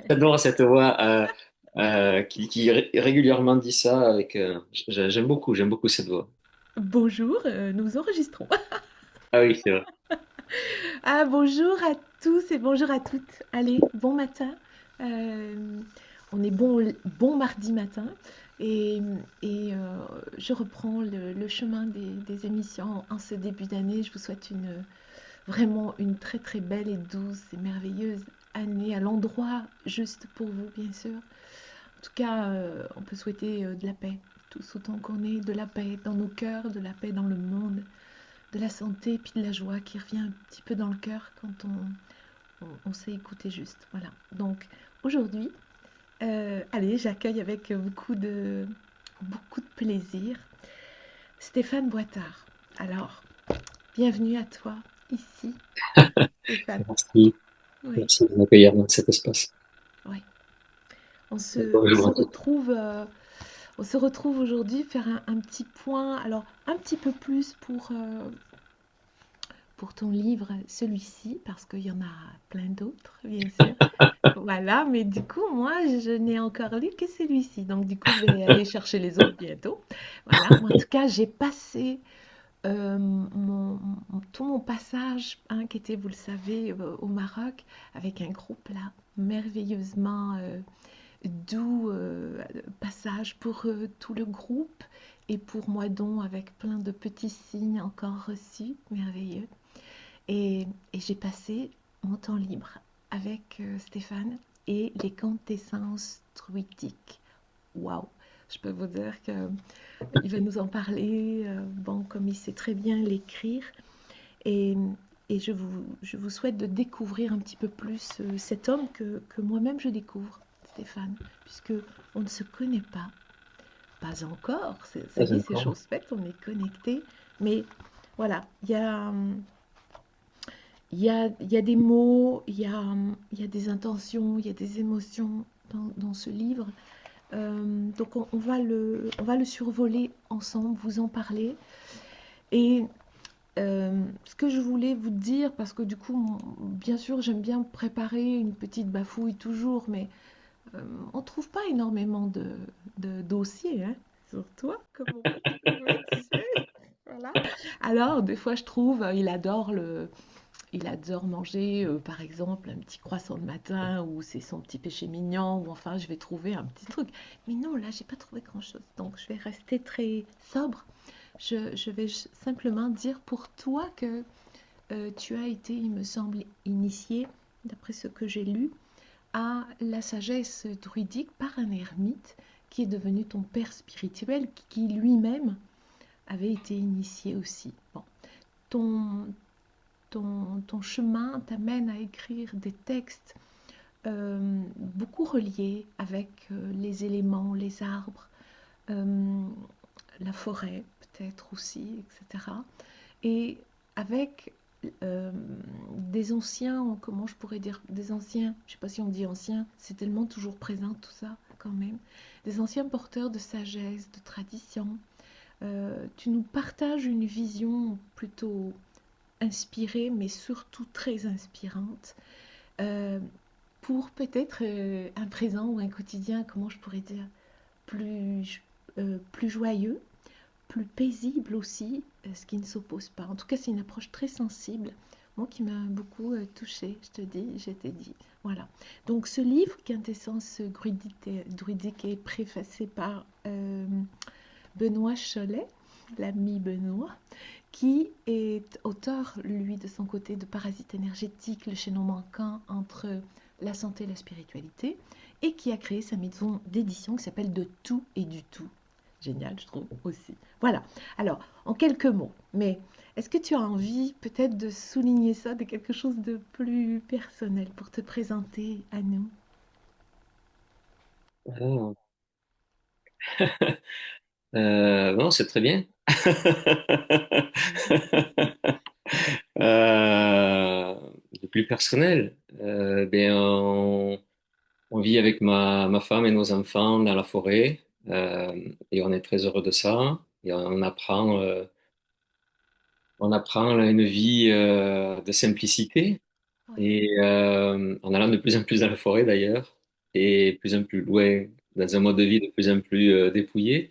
J'adore cette voix qui régulièrement dit ça avec. J'aime beaucoup cette voix. Bonjour, nous enregistrons. Ah oui, c'est vrai. Ah, bonjour à tous et bonjour à toutes. Allez, bon matin. Euh, on est bon mardi matin et, et je reprends le chemin des émissions en ce début d'année. Je vous souhaite vraiment une très très belle et douce et merveilleuse année à l'endroit juste pour vous, bien sûr. En tout cas, on peut souhaiter de la paix, tous autant qu'on est, de la paix dans nos cœurs, de la paix dans le monde, de la santé, puis de la joie qui revient un petit peu dans le cœur quand on sait écouter juste. Voilà. Donc aujourd'hui, allez, j'accueille avec beaucoup de plaisir Stéphane Boitard. Alors, bienvenue à toi ici, Stéphane. Merci, Oui, merci de m'accueillir dans cet espace. oui. On Bonjour se à tous. retrouve, aujourd'hui faire un petit point, alors un petit peu plus pour ton livre, celui-ci, parce qu'il y en a plein d'autres, bien sûr. Voilà, mais du coup, moi, je n'ai encore lu que celui-ci. Donc, du coup, je vais aller chercher les autres bientôt. Voilà, mais en tout cas, j'ai passé tout mon passage, hein, qui était, vous le savez, au Maroc, avec un groupe là, merveilleusement doux passage pour tout le groupe et pour moi donc avec plein de petits signes encore reçus, merveilleux. Et j'ai passé mon temps libre avec Stéphane et les quintessences druidiques. Waouh! Je peux vous dire qu'il va nous en parler, bon, comme il sait très bien l'écrire. Et, et je vous souhaite de découvrir un petit peu plus cet homme que moi-même je découvre, Stéphane, puisque on ne se connaît pas, pas encore. Ça Pas y est, c'est encore. chose faite, on est connecté. Mais voilà, il y a des mots, il y a des intentions, il y a des émotions dans ce livre. Donc on va le survoler ensemble, vous en parler. Et ce que je voulais vous dire, parce que du coup, bien sûr, j'aime bien préparer une petite bafouille toujours, mais euh, on ne trouve pas énormément de dossiers, hein, sur toi, comme on peut trouver, tu sais. Voilà. Alors, des fois, je trouve, il adore manger, par exemple, un petit croissant le matin, ou c'est son petit péché mignon, ou enfin, je vais trouver un petit truc. Mais non, là, j'ai pas trouvé grand-chose. Donc, je vais rester très sobre. Je vais simplement dire pour toi que tu as été, il me semble, initié, d'après ce que j'ai lu, à la sagesse druidique par un ermite qui est devenu ton père spirituel, qui lui-même avait été initié aussi. Bon, ton, ton chemin t'amène à écrire des textes beaucoup reliés avec les éléments, les arbres, euh, la forêt peut-être aussi, etc. Et avec euh, des anciens, comment je pourrais dire, des anciens, je ne sais pas si on dit anciens, c'est tellement toujours présent tout ça quand même, des anciens porteurs de sagesse, de tradition. Tu nous partages une vision plutôt inspirée, mais surtout très inspirante, euh, pour peut-être un présent ou un quotidien, comment je pourrais dire, plus joyeux, plus paisible aussi, ce qui ne s'oppose pas. En tout cas, c'est une approche très sensible, moi qui m'a beaucoup touchée, je te dis, je t'ai dit. Voilà. Donc ce livre, Quintessence druidique, est préfacé par Benoît Cholet, l'ami Benoît, qui est auteur, lui, de son côté, de Parasite énergétique, le chaînon manquant entre la santé et la spiritualité, et qui a créé sa maison d'édition qui s'appelle De tout et du tout. Génial, je trouve aussi. Voilà. Alors, en quelques mots, mais est-ce que tu as envie peut-être de souligner ça, de quelque chose de plus personnel pour te présenter à nous? Ah. Non, c'est très bien. Euh, le plus personnel, on vit avec ma femme et nos enfants dans la forêt, et on est très heureux de ça. Et on apprend là, une vie de simplicité. ouais, et en allant de plus en plus dans la forêt d'ailleurs, et de plus en plus loin, dans un mode de vie de plus en plus dépouillé. dépouillé.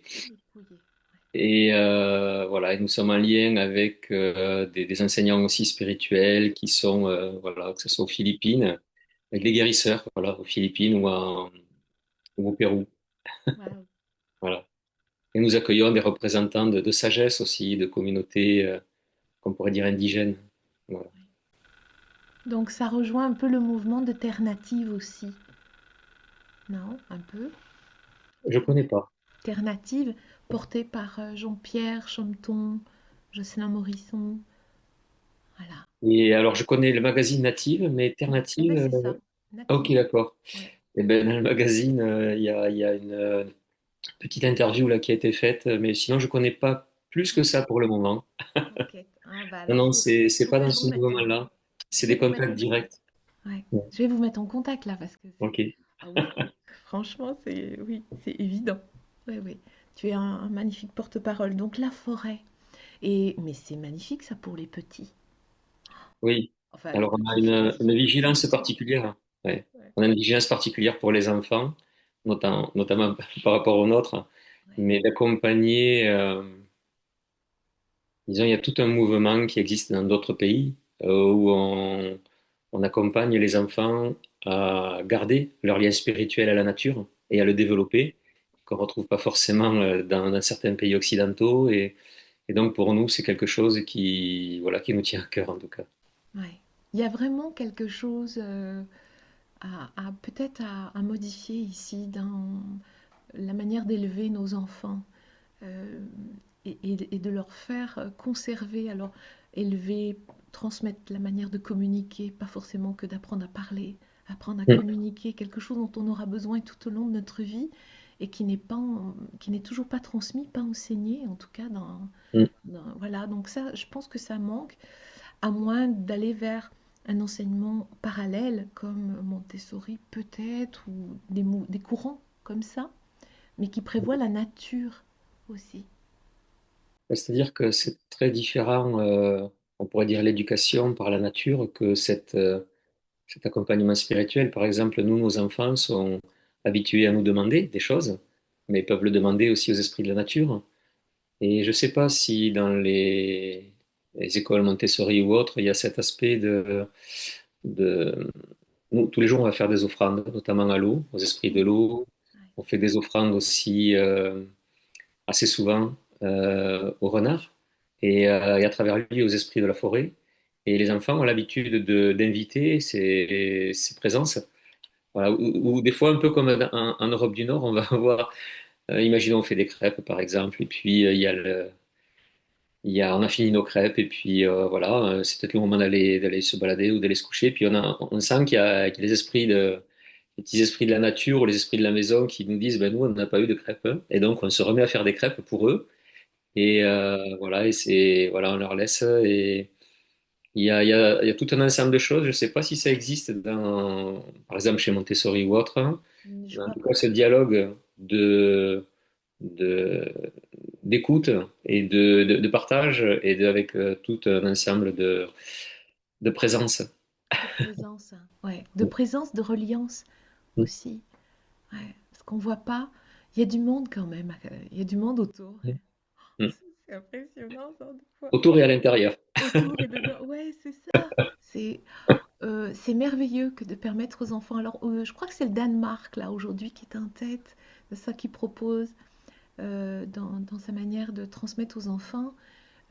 Et voilà, et nous sommes en lien avec des enseignants aussi spirituels qui sont, voilà, que ce soit aux Philippines, avec des guérisseurs, voilà, aux Philippines ou au Pérou. Waouh, Voilà. Et nous accueillons des représentants de sagesse aussi, de communautés, qu'on pourrait dire indigènes. Voilà. ouais. Donc ça rejoint un peu le mouvement de Terre Native aussi, non? Un peu? Je connais pas. Terre Native, porté par Jean-Pierre Chometon, Jocelyn Morisson. Voilà. Et alors, je connais le magazine Native, mais Terre Eh Native, ben c'est ça, ah, ok, Native. d'accord. Ouais, Et ben, dans le magazine, il y a une petite interview là qui a été faite, mais sinon, je connais pas plus que ça ok, pour le moment. ok. Ah bah Non, alors non, c'est pas faudrait dans que je vous ce mette mouvement-là. je C'est vais des vous mettre contacts en contact. directs. Ouais. Ouais. Je vais vous mettre en contact là parce que c'est Ok. ah oui, franchement c'est oui, c'est évident. Oui, oui. Tu es un magnifique porte-parole. Donc la forêt. Et mais c'est magnifique ça pour les petits. Oui. Enfin les Alors, on a petits, je sais pas s'ils une sont petits vigilance encore. particulière. Ouais. Ouais, On a une vigilance particulière pour les enfants, notamment par rapport aux nôtres, ouais. mais d'accompagner. Disons, il y a tout un mouvement qui existe dans d'autres pays où on accompagne les enfants à garder leur lien spirituel à la nature et à le développer, qu'on ne retrouve pas forcément dans certains pays occidentaux. Et donc, pour nous, c'est quelque chose qui, voilà, qui nous tient à cœur, en tout cas. Ouais. Il y a vraiment quelque chose peut-être à modifier ici dans la manière d'élever nos enfants euh, et de leur faire conserver, alors élever, transmettre la manière de communiquer, pas forcément que d'apprendre à parler, apprendre à Mm. communiquer, quelque chose dont on aura besoin tout au long de notre vie et qui n'est pas, qui n'est toujours pas transmis, pas enseigné, en tout cas Mm. voilà. Donc ça, je pense que ça manque à moins d'aller vers un enseignement parallèle comme Montessori peut-être, ou des courants comme ça, mais qui prévoient la nature aussi. C'est-à-dire que c'est très différent, on pourrait dire l'éducation par la nature, que cet accompagnement spirituel. Par exemple, nous, nos enfants sont habitués à nous demander des choses, mais ils peuvent le demander aussi aux esprits de la nature. Et je ne sais pas si dans les écoles Montessori ou autres, il y a cet aspect de... Nous, tous les jours, on va faire des offrandes, notamment à l'eau, aux esprits de Mhm. l'eau. Ouais. On fait des offrandes aussi assez souvent au renard et à travers lui aux esprits de la forêt. Et les enfants ont l'habitude d'inviter ces présences. Voilà, ou des fois, un peu comme en Europe du Nord, on va avoir, imaginons, on fait des crêpes par exemple, et puis on a fini nos crêpes, et puis voilà, c'est peut-être le moment d'aller se balader ou d'aller se coucher. Puis on sent qu'il y a les esprits les petits esprits de la nature ou les esprits de la maison qui nous disent, ben nous, on n'a pas eu de crêpes, hein. Et donc on se remet à faire des crêpes pour eux. Et voilà, et c'est, voilà, on leur laisse. Et il y a tout un ensemble de choses. Je ne sais pas si ça existe par exemple, chez Montessori ou autre, hein. Je Mais en crois tout pas. cas, ce dialogue de, d'écoute et de partage avec tout un ensemble de présence. De présence, hein. Ouais, de présence, de reliance aussi. Ouais, parce qu'on voit pas, il y a du monde quand même, il y a du monde autour. C'est impressionnant, ça, des fois. Autour et à l'intérieur. Autour et dedans. Ouais, c'est ça. C'est c'est merveilleux que de permettre aux enfants. Alors, je crois que c'est le Danemark, là, aujourd'hui, qui est en tête de ça qu'il propose dans sa manière de transmettre aux enfants.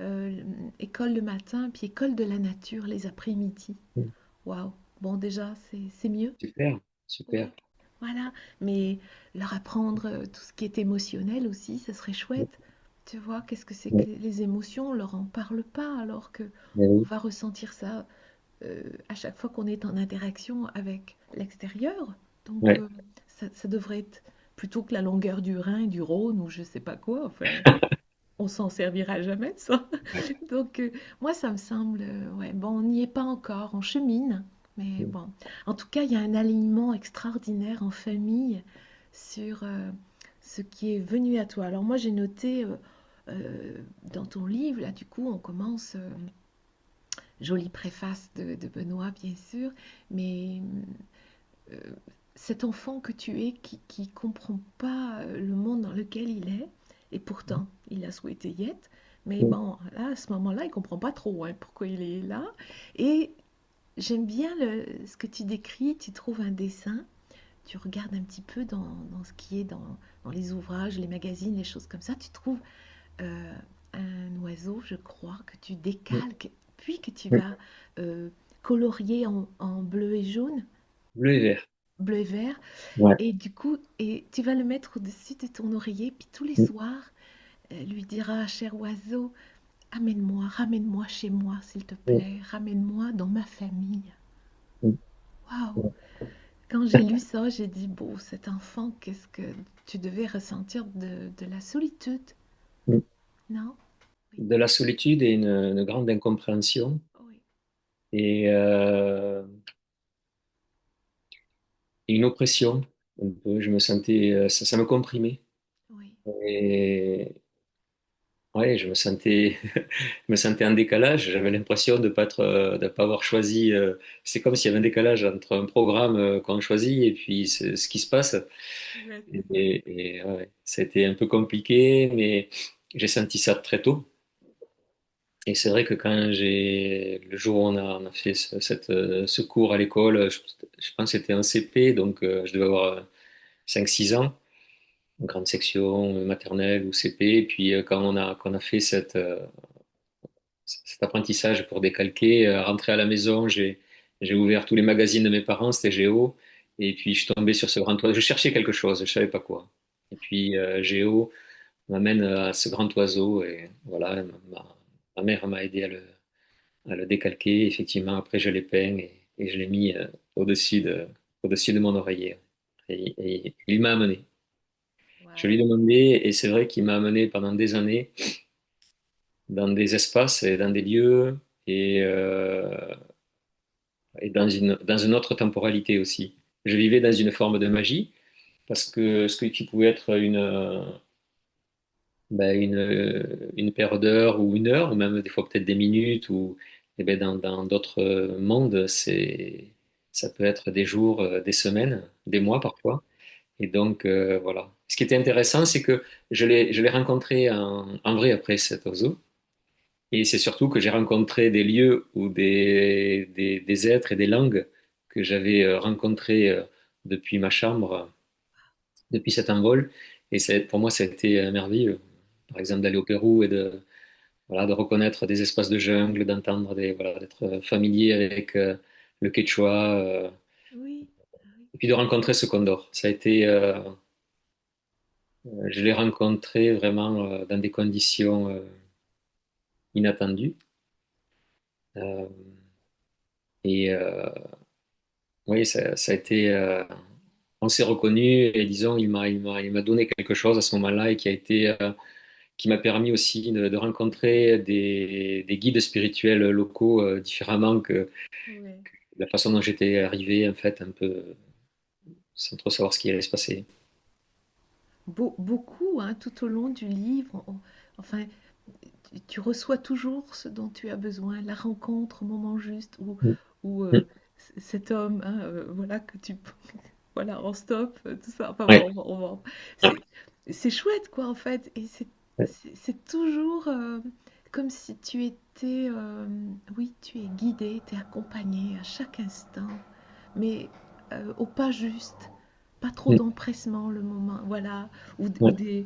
euh, École le matin, puis école de la nature les après-midi. Waouh. Bon, déjà, c'est mieux. Super, super. Ouais. Voilà. Mais leur apprendre tout ce qui est émotionnel aussi, ça serait chouette. Tu vois, qu'est-ce que c'est que Ouais, les émotions? On leur en parle pas, alors que mais on oui. va ressentir ça à chaque fois qu'on est en interaction avec l'extérieur. Donc, Ouais. ça devrait être plutôt que la longueur du Rhin, du Rhône ou je sais pas quoi. Enfin, on s'en servira jamais de ça. Donc, moi, ça me semble, ouais, bon, on n'y est pas encore, on chemine, mais bon. En tout cas, il y a un alignement extraordinaire en famille sur ce qui est venu à toi. Alors, moi, j'ai noté dans ton livre, là, du coup, on commence jolie préface de Benoît, bien sûr, mais euh, cet enfant que tu es qui comprend pas le monde dans lequel il est, et pourtant il a souhaité y être, mais Mm. bon, là, à ce moment-là, il comprend pas trop hein, pourquoi il est là. Et j'aime bien ce que tu décris, tu trouves un dessin, tu regardes un petit peu dans ce qui est dans les ouvrages, les magazines, les choses comme ça, tu trouves euh, un oiseau, je crois, que tu Mm. décalques, puis que tu Mm. vas euh, colorier en bleu et jaune, Bleu et vert. bleu et vert, Ouais. et du coup, et tu vas le mettre au-dessus de ton oreiller, puis tous les Mm. soirs, lui dira, cher oiseau, amène-moi, ramène-moi chez moi, s'il te Mm. plaît, ramène-moi dans ma famille. Mm. Waouh! Mm. Quand j'ai lu ça, j'ai dit, bon, cet enfant, qu'est-ce que tu devais ressentir de la solitude, Mm. non? Oui, De la solitude et une grande incompréhension. oui, Et une oppression, un peu. Je me sentais, ça me comprimait. oui, Et ouais, je me sentais en décalage. J'avais l'impression de pas avoir choisi. C'est comme s'il y avait un décalage entre un programme qu'on choisit et puis ce qui se passe. ouais, c'est ça. Ouais, ça a été un peu compliqué, mais j'ai senti ça très tôt. Et c'est vrai que le jour où on a fait ce cours à l'école, je pense que c'était un CP, donc je devais avoir 5-6 ans, une grande section maternelle ou CP. Et puis quand on a fait cet apprentissage pour décalquer, rentrer à la maison, j'ai ouvert tous les magazines de mes parents, c'était Géo. Et puis je suis tombé sur ce grand oiseau. Je cherchais quelque chose, je savais pas quoi. Et puis Géo m'amène à ce grand oiseau et voilà, ma mère m'a aidé à le décalquer. Effectivement, après, je l'ai peint et je l'ai mis au-dessus au-dessus de mon oreiller. Et il m'a amené. Je lui ai Waouh. demandé, et c'est vrai qu'il m'a amené pendant des années dans des espaces et dans des lieux et, euh, et dans une autre temporalité aussi. Je vivais dans une forme de magie parce que qui pouvait être une paire d'heures ou une heure, ou même des fois peut-être des minutes, ou eh ben, dans d'autres mondes, ça peut être des jours, des semaines, des mois parfois. Et donc, voilà. Ce qui était intéressant, c'est que je l'ai rencontré en vrai après cet oiseau. Et c'est surtout que j'ai rencontré des lieux ou des êtres et des langues que j'avais rencontrés depuis ma chambre, depuis cet envol. Et pour moi, ça a été merveilleux. Par exemple, d'aller au Pérou et voilà, de reconnaître des espaces de jungle, d'entendre voilà, d'être familier avec le quechua, Oui, oui. et puis de rencontrer ce condor. Ça a été, je l'ai rencontré vraiment dans des conditions inattendues. Euh, et oui, ça a été, on s'est reconnu et disons, il m'a donné quelque chose à ce moment-là et qui m'a permis aussi de rencontrer des guides spirituels locaux différemment que Ouais. la façon dont j'étais arrivé, en fait, un peu sans trop savoir ce qui allait se passer. Beaucoup, hein, tout au long du livre, enfin, tu reçois toujours ce dont tu as besoin, la rencontre au moment juste, Mm. où Mm. cet homme, hein, voilà, que tu, voilà, en stop, tout ça, enfin Ouais. bon, c'est, c'est chouette, quoi, en fait, et Ouais. c'est toujours comme si tu étais, oui, tu es guidé, tu es accompagné à chaque instant, mais au pas juste, pas trop Mm. d'empressement le moment, voilà, ou, ou Ouais. des,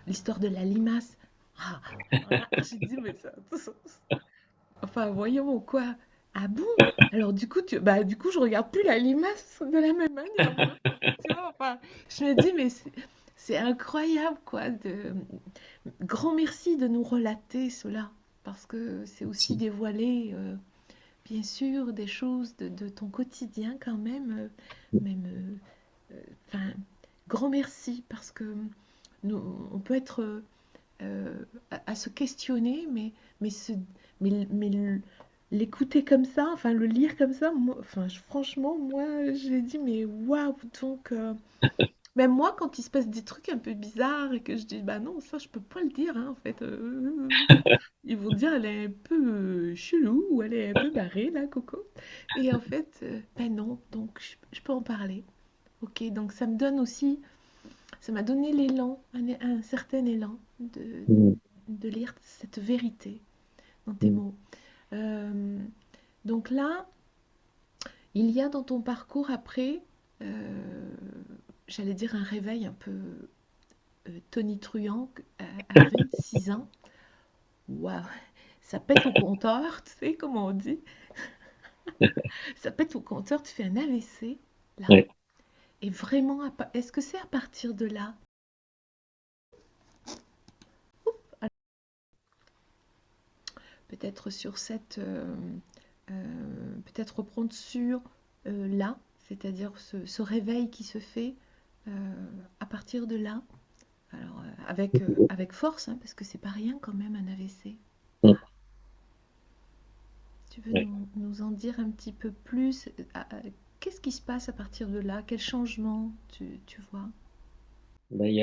l'histoire de la limace. Ah, alors là, j'ai dit, mais enfin, voyons, quoi. Ah bon? Alors du coup, du coup, je regarde plus la limace de la même manière, moi. Tu vois, enfin, je me dis, mais c'est incroyable, quoi. Grand merci de nous relater cela, parce que c'est aussi Si. dévoiler, bien sûr, des choses de ton quotidien quand même, Mm. même, enfin, grand merci, parce que nous, on peut être à se questionner, mais, l'écouter comme ça, enfin le lire comme ça, moi, enfin, franchement, moi j'ai dit, mais waouh, donc Même moi, quand il se passe des trucs un peu bizarres et que je dis, bah non, ça, je peux pas le dire, hein, en fait. Ils vont dire, elle est un peu chelou ou elle est un peu barrée, là, Coco. Et en fait, ben non, donc je peux en parler. Ok, donc ça me donne aussi, ça m'a donné l'élan, un certain élan Mm. de lire cette vérité dans tes Mm. mots. Euh, donc là, il y a dans ton parcours après, euh, j'allais dire un réveil un peu tonitruant à 26 ans. Waouh, ça pète au compteur, tu sais comment on dit. Ça pète au compteur, tu fais un AVC là. Ouais. Et vraiment, est-ce que c'est à partir de là, peut-être sur cette, peut-être reprendre sur là, c'est-à-dire ce réveil qui se fait euh, à partir de là. Alors avec force, hein, parce que c'est pas rien quand même un AVC. Mm. Tu veux Ouais. nous en dire un petit peu plus? Qu'est-ce qui se passe à partir de là? Quel changement tu vois? Ben, il y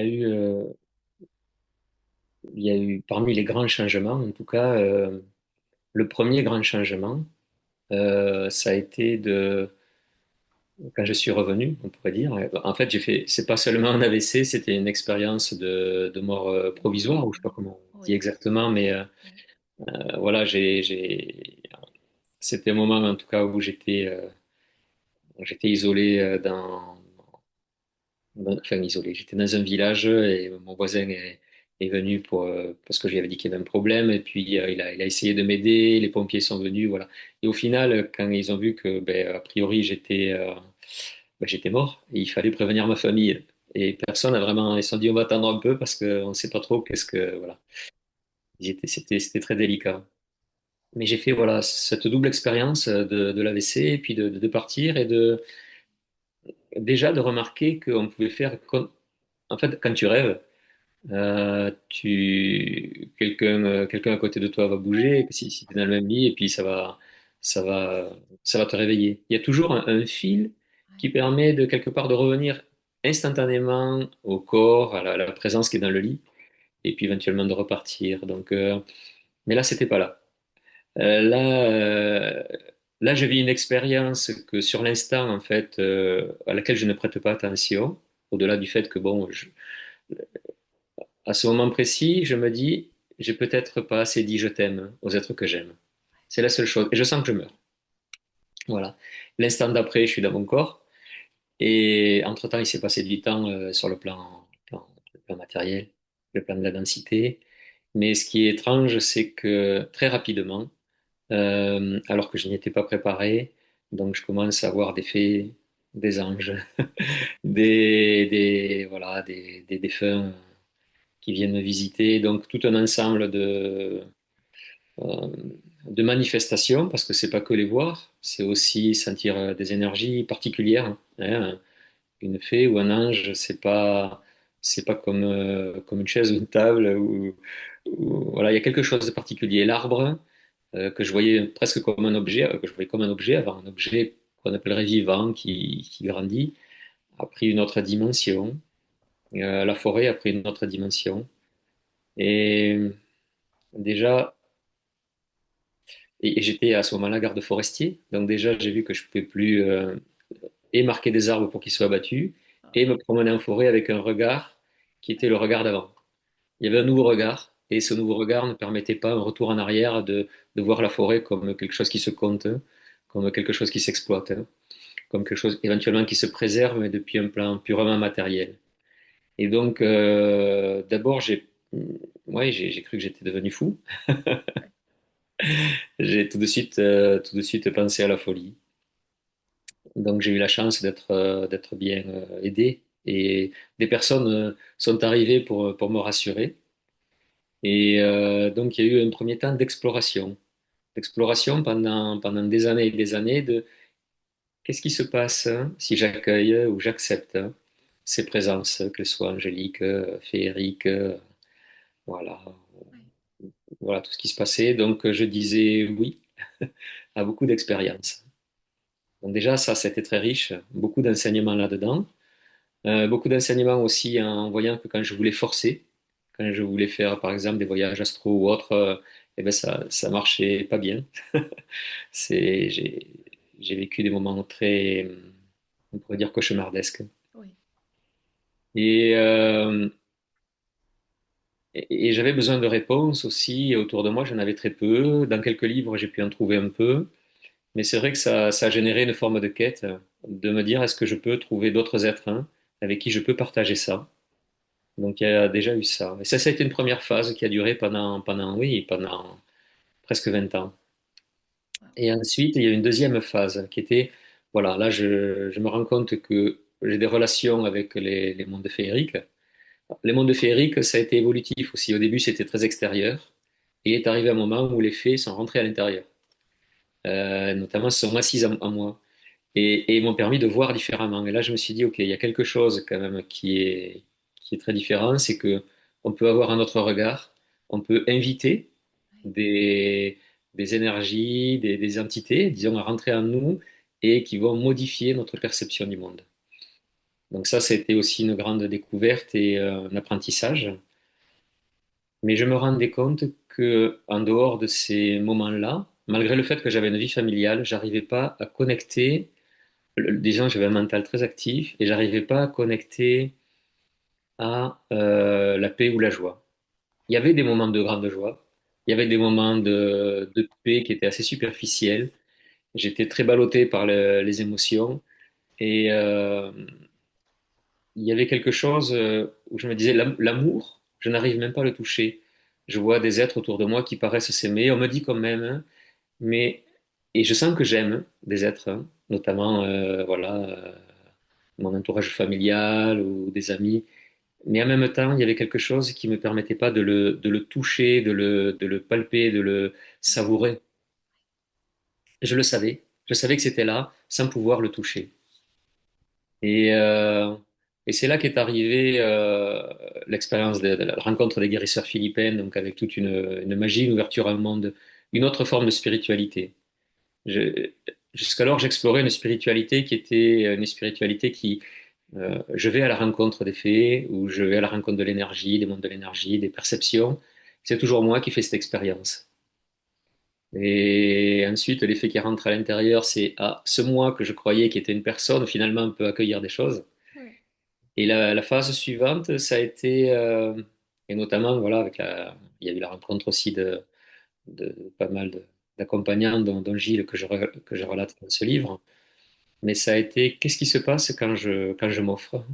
a eu parmi les grands changements, en tout cas, le premier grand changement, ça a été quand je suis revenu, on pourrait dire. En fait, c'est pas seulement un AVC, c'était une expérience de mort provisoire, ou je sais pas comment on dit Oui, exactement, mais oui, voilà, c'était un moment en tout cas où j'étais isolé enfin isolé. J'étais dans un village et mon voisin est venu parce que je lui avais dit qu'il y avait un problème et puis il a essayé de m'aider. Les pompiers sont venus, voilà. Et au final, quand ils ont vu que, ben, a priori, j'étais mort, et il fallait prévenir ma famille. Et personne n'a vraiment, ils se sont dit, on va attendre un peu parce qu'on ne sait pas trop voilà. C'était très délicat. Mais j'ai fait, voilà, cette double expérience de l'AVC et puis de partir et déjà de remarquer qu'on pouvait faire en fait, quand tu rêves, quelqu'un à côté de toi va bouger, si tu es dans le même lit, et puis ça va, ça va te réveiller. Il y a toujours un fil ouais, qui permet de quelque part de revenir instantanément au corps, à la présence qui est dans le lit, et puis éventuellement de repartir. Mais là, c'était pas là. Euh, là, euh, Là, je vis une expérience que sur l'instant, en fait, à laquelle je ne prête pas attention, au-delà du fait que, bon, à ce moment précis, je me dis, j'ai peut-être pas assez dit je t'aime aux êtres que j'aime. C'est la seule chose. Et je sens que je meurs. Voilà. L'instant d'après, je suis dans mon corps. Et entre-temps, il s'est passé du temps sur le plan matériel, le plan de la densité. Mais ce qui est étrange, c'est que très rapidement, alors que je n'y étais pas préparé, donc je commence à voir des fées, des anges, voilà, des défunts qui viennent me visiter. Donc tout un ensemble euh, de manifestations, parce que c'est pas que les voir, c'est aussi sentir des énergies particulières, hein. Une fée ou un ange, c'est pas comme une chaise ou une table voilà, il y a quelque chose de particulier. L'arbre, que je voyais presque comme un objet, que je voyais comme un objet, avant un objet qu'on appellerait vivant, qui grandit, a pris une autre dimension. La forêt a pris une autre dimension. Et déjà, et j'étais à ce moment-là garde forestier, donc déjà j'ai vu que je pouvais plus et marquer des arbres pour qu'ils soient abattus, et me promener en forêt avec un regard qui était le regard d'avant. Il y avait un nouveau regard, et ce nouveau regard ne permettait pas un retour en arrière de voir la forêt comme quelque chose qui se compte, comme quelque chose qui s'exploite, comme quelque chose éventuellement qui se préserve, mais depuis un plan purement matériel. Et donc, d'abord, ouais, j'ai cru que j'étais devenu fou. J'ai tout de suite pensé à la folie. Donc j'ai eu la chance d'être bien aidé et des personnes sont arrivées pour me rassurer. Et donc il y a eu un premier temps d'exploration pendant des années et des années de qu'est-ce qui se passe si j'accueille ou j'accepte ces présences, qu'elles soient angéliques, féeriques, voilà, ouais. voilà tout ce qui se passait. Donc je disais oui à beaucoup d'expériences. Donc déjà ça, c'était très riche, beaucoup d'enseignements là-dedans. Beaucoup d'enseignements aussi en voyant que quand je voulais forcer, quand je voulais faire par exemple des voyages astro ou autres, eh ben ça marchait pas bien. C'est, j'ai vécu des moments très, on pourrait dire cauchemardesques. Oui, Et, euh, et j'avais besoin de réponses aussi. Et autour de moi, j'en avais très peu. Dans quelques livres, j'ai pu en trouver un peu. Mais c'est vrai que ça a généré une forme de quête, de me dire est-ce que je peux trouver d'autres êtres hein, avec qui je peux partager ça. Donc il y a déjà eu ça. Et ça a été une première phase qui a duré oui, pendant presque 20 ans. Et ensuite, il y a eu une deuxième phase qui était, voilà, là je me rends compte que j'ai des relations avec les mondes féeriques. Les mondes féeriques, ça a été évolutif aussi. Au début, c'était très extérieur. Et il est arrivé un moment où les fées sont rentrées à l'intérieur. Notamment, se sont assises en moi. Et ils m'ont permis de voir différemment. Et là, je me suis dit, OK, il y a quelque chose quand même qui est très différent, c'est que on peut avoir un autre regard, on peut inviter des, des énergies, des entités, disons, à rentrer en nous et qui vont modifier notre perception du monde. Donc ça, c'était aussi une grande découverte et un apprentissage. Mais je me rendais compte que en dehors de ces moments-là, malgré le fait que j'avais une vie familiale, j'arrivais pas à connecter. Disons, j'avais un mental très actif et j'arrivais pas à connecter à la paix ou la joie. Il y avait des moments de grande joie, il y avait des moments de paix qui étaient assez superficiels. J'étais très ballotté par les émotions et il y avait quelque chose où je me disais, l'amour, je n'arrive même pas à le toucher. Je vois des êtres autour de moi qui paraissent s'aimer, on me dit quand même, hein, mais et je sens que j'aime des êtres, hein, notamment voilà mon entourage familial ou des amis. Mais en même temps, il y avait quelque chose qui me permettait pas de le toucher, de le palper, de le savourer. Je savais que c'était là sans pouvoir le toucher. Et, euh, et c'est là qu'est arrivée l'expérience de la rencontre des guérisseurs philippins, donc avec toute une magie, une ouverture à un monde, une autre forme de spiritualité. Je- Jusqu'alors, j'explorais une spiritualité qui était une spiritualité qui, je vais à la rencontre des faits, ou je vais à la rencontre de l'énergie, des mondes de l'énergie, des perceptions. C'est toujours moi qui fais cette expérience. Et ensuite, l'effet qui rentre à l'intérieur, c'est ce moi que je croyais qui était une personne, finalement, peut accueillir des choses. oui, Et la phase suivante, ça a été, et notamment, voilà, il y a eu la rencontre aussi de pas mal d'accompagnants, dont Gilles, que je relate dans ce livre. Mais ça a été, qu'est-ce qui se passe quand je m'offre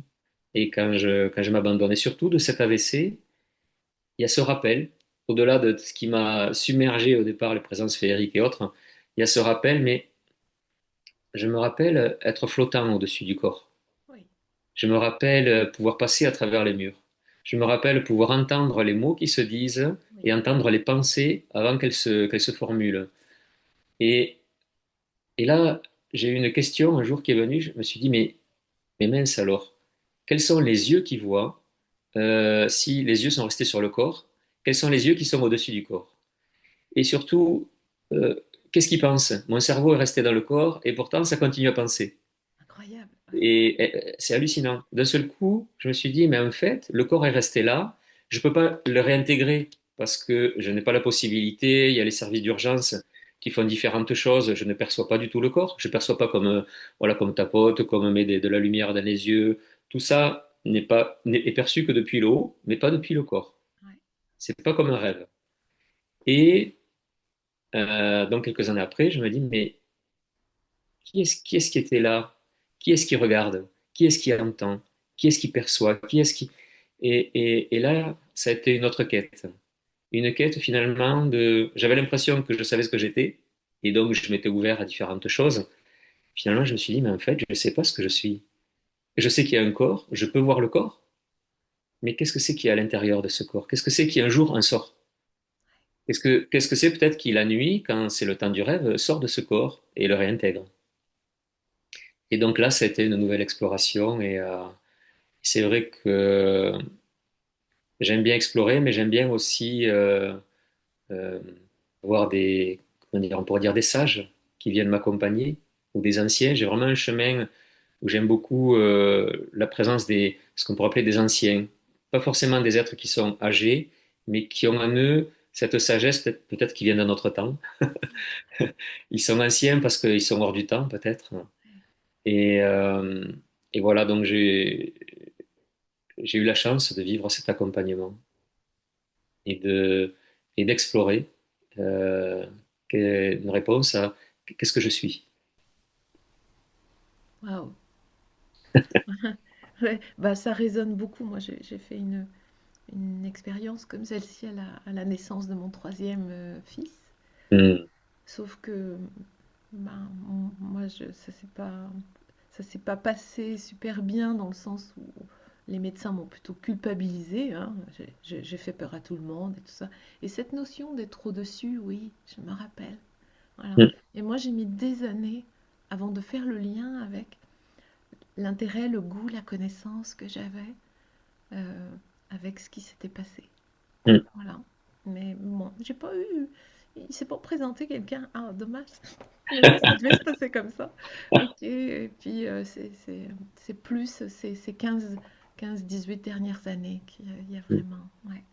et quand je m'abandonne. Et surtout, de cet AVC, il y a ce rappel, au-delà de ce qui m'a submergé au départ, les présences féeriques et autres, il y a ce rappel, mais je me rappelle être flottant au-dessus du corps. oui, Je me rappelle pouvoir passer à travers les murs. Je me rappelle pouvoir entendre les mots qui se disent oui. et entendre les pensées avant qu'elles se formulent. Et, et là, j'ai eu une question un jour qui est venue, je me suis dit, mais mince alors, quels sont les yeux qui voient si les yeux sont restés sur le corps? Quels sont les yeux qui sont au-dessus du corps? Et surtout, euh, qu'est-ce qu'ils pensent? Mon cerveau est resté dans le corps et pourtant ça continue à penser. Incroyable. Ouais. Et c'est hallucinant. D'un seul coup, je me suis dit, mais en fait, le corps est resté là, je ne peux pas le réintégrer parce que je n'ai pas la possibilité, il y a les services d'urgence qui font différentes choses, je ne perçois pas du tout le corps, je ne perçois pas comme, voilà, comme tapote, comme met de la lumière dans les yeux. Tout ça est perçu que depuis le haut, mais pas depuis le corps. Ouais. C'est pas comme un rêve. Et donc quelques années après, je me dis, mais qui est-ce qui était là? Qui est-ce qui regarde? Qui est-ce qui entend? Qui est-ce qui perçoit? Qui est-ce qui... et là, ça a été une autre quête. Une quête finalement de... J'avais l'impression que je savais ce que j'étais, et donc je m'étais ouvert à différentes choses. Finalement, je me suis dit, mais en fait, je ne sais pas ce que je suis. Je sais qu'il y a un corps, je peux voir le corps, mais qu'est-ce que c'est qu'il y a à l'intérieur de ce corps? Qu'est-ce que c'est qui un jour en sort? Qu'est-ce que c'est peut-être qui la nuit, quand c'est le temps du rêve, sort de ce corps et le réintègre? Et donc là, ça a été une nouvelle exploration et c'est vrai que j'aime bien explorer, mais j'aime bien aussi euh, voir comment dire, on pourrait dire des sages qui viennent m'accompagner ou des anciens. J'ai vraiment un chemin. où j'aime beaucoup la présence ce qu'on pourrait appeler des anciens. Pas forcément des êtres qui sont âgés, mais qui ont en eux cette sagesse, peut-être qui vient d'un autre temps. Ils sont anciens parce qu'ils sont hors du temps, peut-être. Et, euh, et voilà, donc j'ai eu la chance de vivre cet accompagnement et et d'explorer euh, une réponse à qu'est-ce que je suis. Waouh! Ouais, bah, ça résonne beaucoup. Moi, j'ai fait une expérience comme celle-ci à la naissance de mon troisième fils. Hmm. Sauf que ben, moi, ça s'est pas passé super bien dans le sens où les médecins m'ont plutôt culpabilisée, hein. J'ai fait peur à tout le monde et tout ça. Et cette notion d'être au-dessus, oui, je me rappelle. Voilà. Hmm. Et moi, j'ai mis des années avant de faire le lien avec l'intérêt, le goût, la connaissance que j'avais euh, avec ce qui s'était passé. Hmm. Voilà. Mais bon, j'ai pas eu. Il s'est pas présenté quelqu'un. Ah, dommage. Ça devait se passer comme ça. Ok. Et puis, c'est plus ces 15-18 dernières années qu'il y a Hmm. vraiment. Ouais.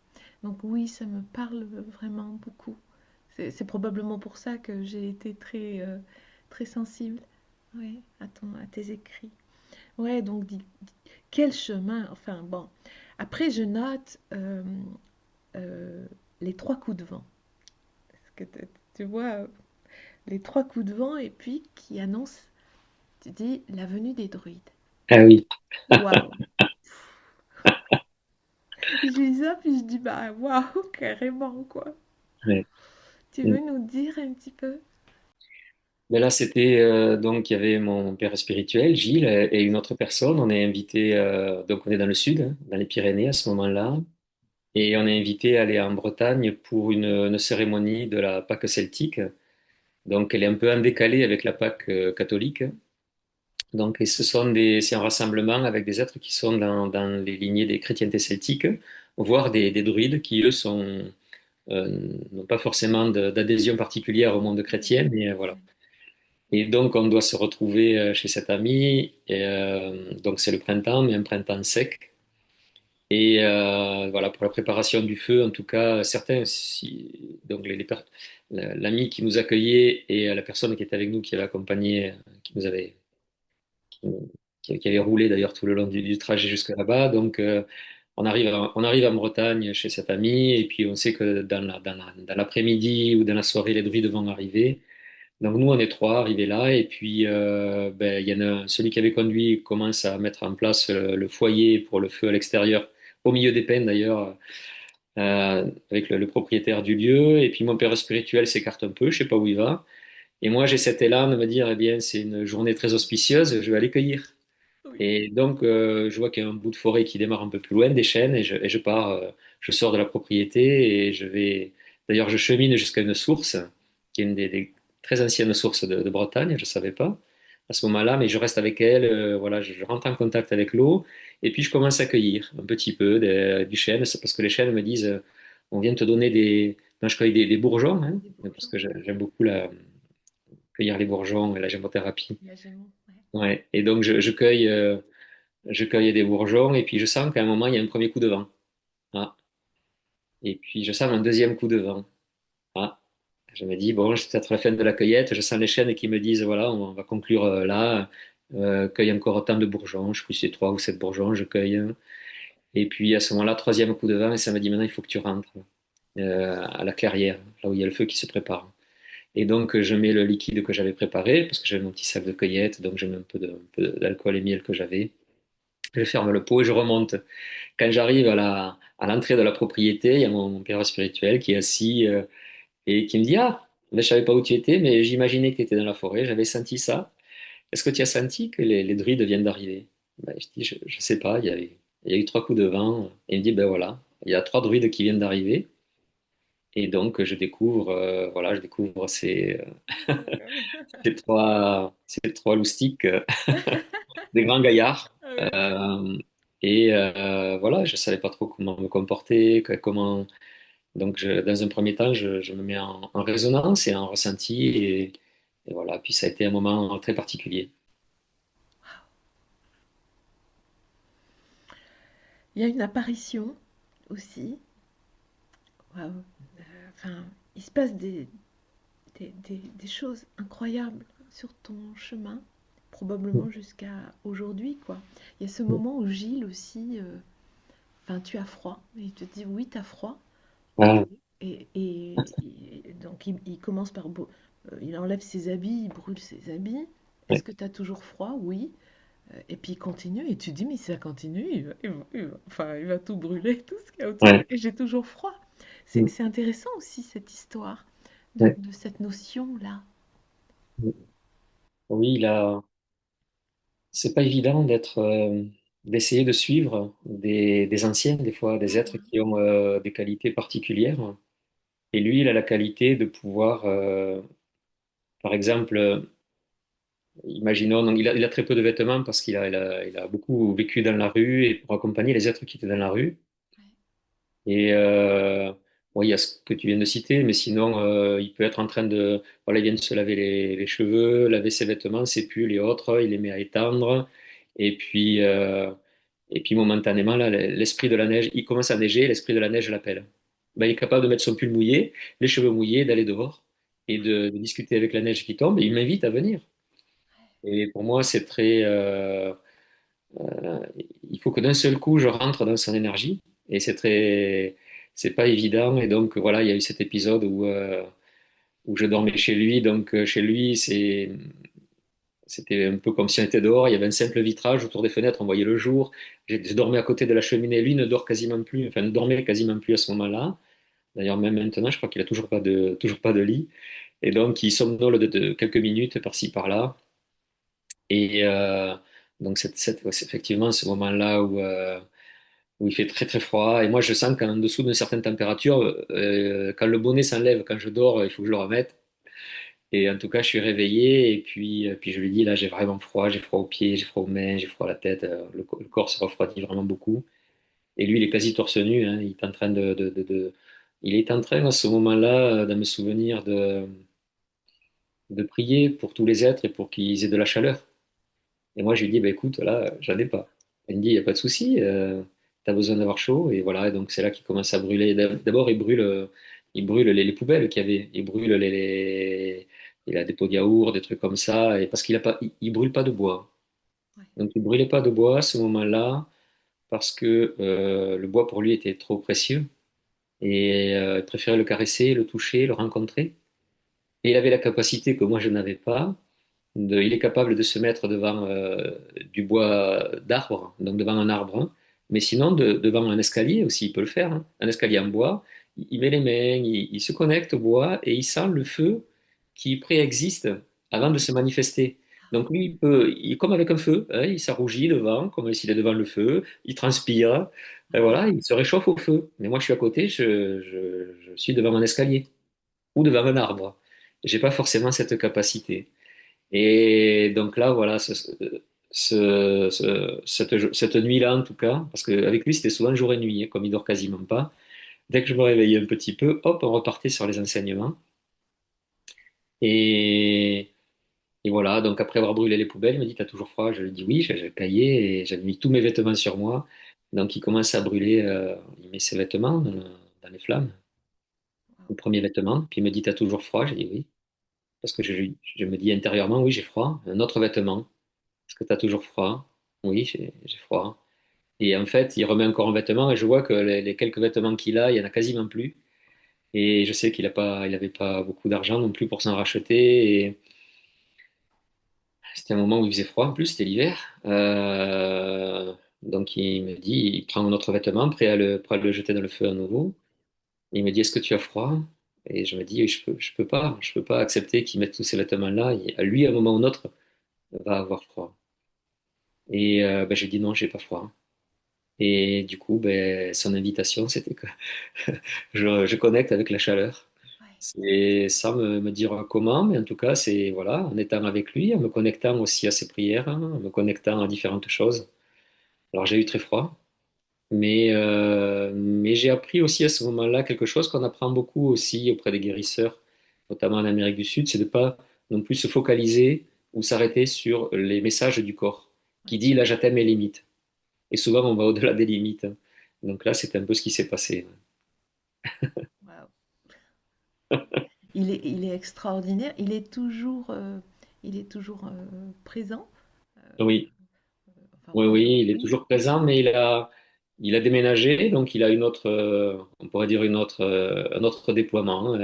Donc, oui, ça me parle vraiment beaucoup. C'est probablement pour ça que j'ai été très sensible, ouais, à tes écrits. Ouais, donc quel chemin. Enfin, bon. Après, je note euh, les trois coups de vent. Parce que tu vois, les trois coups de vent et puis qui annoncent, tu dis, la venue des druides. Ah oui. Waouh! Je lis ça puis je dis, bah waouh, carrément quoi. Ouais. Tu Hmm. veux nous dire un petit peu? Mais là, c'était donc il y avait mon père spirituel, Gilles, et une autre personne. On est invité, donc on est dans le sud, hein, dans les Pyrénées à ce moment-là, et on est invité à aller en Bretagne pour une cérémonie de la Pâque celtique. Donc, elle est un peu en décalé avec la Pâque catholique. Donc, et c'est un rassemblement avec des êtres qui sont dans les lignées des chrétientés celtiques, voire des druides qui, eux, n'ont pas forcément d'adhésion particulière au monde chrétien, mais voilà. Et donc, on doit se retrouver chez cet ami. Et, donc, c'est le printemps, mais un printemps sec. Et voilà, pour la préparation du feu, en tout cas, certains, donc l'ami qui nous accueillait et la personne qui était avec nous, qui avait accompagné, qui nous avait, qui avait roulé d'ailleurs tout le long du trajet jusque là-bas. Donc, on arrive en Bretagne chez cet ami, et puis on sait que dans l'après-midi ou dans la soirée, les druides vont arriver. Donc nous, on est trois arrivés là, et puis ben, il y en a celui qui avait conduit commence à mettre en place le foyer pour le feu à l'extérieur, au milieu des peines d'ailleurs, avec le propriétaire du lieu. Et puis mon père spirituel s'écarte un peu, je sais pas où il va. Et moi, j'ai cet élan de me dire, eh bien, c'est une journée très auspicieuse, je vais aller cueillir. Oui. Et donc, je vois qu'il y a un bout de forêt qui démarre un peu plus loin, des chênes, et je pars, je sors de la propriété et je vais. D'ailleurs, je chemine jusqu'à une source, qui est une des très anciennes sources de Bretagne, je ne savais pas à ce moment-là, mais je reste avec elle, voilà, je rentre en contact avec l'eau, et puis je commence à cueillir un petit peu du chêne, c'est parce que les chênes me disent, on vient te donner des. Non, je cueille des bourgeons, hein, Des parce bourgeons, que j'aime beaucoup cueillir les bourgeons et la gémothérapie. la gémeaux, ouais. Ouais. Et donc, je cueille des bourgeons et puis je sens qu'à un moment, il y a un premier coup de vent. Ah. Et puis je sens un deuxième coup de vent. Ah. Je me dis, bon, c'est peut-être la fin de la cueillette. Je sens les chaînes qui me disent, voilà, on va conclure là. Cueille encore autant de bourgeons. Je sais plus si c'est trois ou sept bourgeons, je cueille. Et puis à ce moment-là, troisième coup de vent et ça me dit, maintenant, il faut que tu rentres à la clairière, là où il y a le feu qui se prépare. Et donc, je mets le liquide que j'avais préparé, parce que j'avais mon petit sac de cueillette, donc je mets un peu d'alcool et miel que j'avais. Je ferme le pot et je remonte. Quand j'arrive à l'entrée de la propriété, il y a mon père spirituel qui est assis et qui me dit, ah, mais je savais pas où tu étais, mais j'imaginais que tu étais dans la forêt, j'avais senti ça. Est-ce que tu as senti que les druides viennent d'arriver? Ben, je dis, je sais pas, il y a eu trois coups de vent. Et il me dit, ben voilà, il y a trois druides qui viennent d'arriver. Et donc, je découvre, voilà, je découvre ces trois loustiques, des grands gaillards. Ah oui. Et voilà, je savais pas trop comment me comporter, comment. Donc, dans un premier temps, je me mets en résonance et en ressenti, et voilà. Puis ça a été un moment très particulier. Il y a une apparition aussi. Waouh. Enfin, il se passe des choses incroyables sur ton chemin, probablement jusqu'à aujourd'hui, quoi. Il y a ce moment où Gilles aussi, enfin, tu as froid, et il te dit oui, tu as froid, ok. Ah, Et donc il commence par, il enlève ses habits, il brûle ses habits. Est-ce ouais, que tu as toujours froid? Oui. Et puis il continue, et tu dis, mais si ça continue, enfin, il va tout brûler, tout ce qu'il y a autour, ouais, et j'ai toujours froid. mm, C'est intéressant aussi cette histoire ouais, de cette notion-là. mm. Oui, c'est pas évident d'essayer de suivre des anciens, des fois, des êtres qui ont des qualités particulières. Et lui, il a la qualité de pouvoir, par exemple, imaginons, donc il a très peu de vêtements parce il a beaucoup vécu dans la rue et pour accompagner les êtres qui étaient dans la rue. Et bon, il y a ce que tu viens de citer, mais sinon, il peut être en train de, voilà, il vient de se laver les cheveux, laver ses vêtements, ses pulls et autres, il les met à étendre. Et puis, euh, et puis momentanément, là, l'esprit de la neige, il commence à neiger, l'esprit de la neige l'appelle. Ben, il est capable de mettre son pull mouillé, les cheveux mouillés, d'aller dehors et de discuter avec la neige qui tombe, et il m'invite à venir. Et pour moi, c'est très, euh, il faut que d'un seul coup, je rentre dans son énergie. Et c'est pas évident. Et donc, voilà, il y a eu cet épisode où je dormais chez lui. Donc, chez lui, c'était un peu comme si on était dehors. Il y avait un simple vitrage autour des fenêtres. On voyait le jour. Je dormais à côté de la cheminée. Lui ne dort quasiment plus. Enfin, ne dormait quasiment plus à ce moment-là. D'ailleurs, même maintenant, je crois qu'il a toujours pas de lit. Et donc, il somnole de quelques minutes par-ci, par-là. Et donc, ouais, c'est effectivement ce moment-là où il fait très très froid. Et moi, je sens qu'en dessous d'une certaine température, quand le bonnet s'enlève, quand je dors, il faut que je le remette. Et en tout cas, je suis réveillé et puis je lui dis, là, j'ai vraiment froid, j'ai froid aux pieds, j'ai froid aux mains, j'ai froid à la tête, le corps se refroidit vraiment beaucoup. Et lui, il est quasi torse nu, hein, il est en train il est en train à ce moment-là de me souvenir de prier pour tous les êtres et pour qu'ils aient de la chaleur. Et moi, je lui dis, bah, écoute, là, j'en ai pas. Elle me dit, il n'y a pas de souci, tu as besoin d'avoir chaud. Et voilà, et donc c'est là qu'il commence à brûler. D'abord, il brûle les poubelles qu'il y avait. Il brûle il a des pots de yaourt, des trucs comme ça. Et parce qu'il a pas, il brûle pas de bois. Ouais, Donc, il brûlait pas de bois à ce moment-là parce que le bois pour lui était trop précieux. Et il préférait le caresser, le toucher, le rencontrer. Et il avait la capacité que moi, je n'avais pas il est capable de se mettre devant du bois d'arbre, donc devant un arbre, hein. Mais sinon devant un escalier aussi, il peut le faire, hein. Un escalier en bois, il met les mains, il se connecte au bois et il sent le feu qui préexiste avant de se manifester. Donc lui, il est comme avec un feu, hein, il s'arrougit devant, comme s'il est devant le feu, il transpire, et ouais, voilà, il se réchauffe au feu. Mais moi, je suis à côté, je suis devant un escalier ou devant un arbre. J'ai pas forcément cette capacité. Et donc là, voilà, cette nuit-là, en tout cas, parce qu'avec lui, c'était souvent jour et nuit, hein, comme il dort quasiment pas. Dès que je me réveillais un petit peu, hop, on repartait sur les enseignements. Et, et voilà, donc après avoir brûlé les poubelles, il me dit, t'as toujours froid? Je lui dis oui, j'ai le cahier et j'avais mis tous mes vêtements sur moi. Donc il commence à brûler, il met ses vêtements dans les flammes, le premier vêtement. Puis il me dit, t'as toujours froid? J'ai dit oui. Parce que je me dis intérieurement, oui, j'ai froid. Un autre vêtement. Est-ce que tu as toujours froid? Oui, j'ai froid. Et en fait, il remet encore un vêtement et je vois que les quelques vêtements qu'il a, il y en a quasiment plus. Et je sais il avait pas beaucoup d'argent non plus pour s'en racheter. Et c'était un moment où il faisait froid en plus, c'était l'hiver. Donc il me dit, il prend un autre vêtement, prêt à le jeter dans le feu à nouveau. Il me dit, est-ce que tu as froid? Et je me dis, oui, je peux pas accepter qu'il mette tous ces vêtements-là. Lui, à un moment ou un autre, va avoir froid. Et ben, j'ai dit non, j'ai pas froid. Et du coup, ben, son invitation, c'était que je connecte avec la chaleur. ouais. C'est sans me dire comment, mais en tout cas, c'est voilà, en étant avec lui, en me connectant aussi à ses prières, hein, en me connectant à différentes choses. Alors j'ai eu très froid, mais j'ai appris aussi à ce moment-là quelque chose qu'on apprend beaucoup aussi auprès des guérisseurs, notamment en Amérique du Sud, c'est de pas non plus se focaliser ou s'arrêter sur les messages du corps, qui dit là j'atteins mes limites. Et souvent, on va au-delà des limites. Donc là, c'est un peu ce qui s'est passé. Waouh. Il est extraordinaire. Il est toujours présent. Oui, Enfin, oui, oui, il est aujourd'hui. toujours présent, mais il a déménagé, donc il a une autre, on pourrait dire un autre déploiement.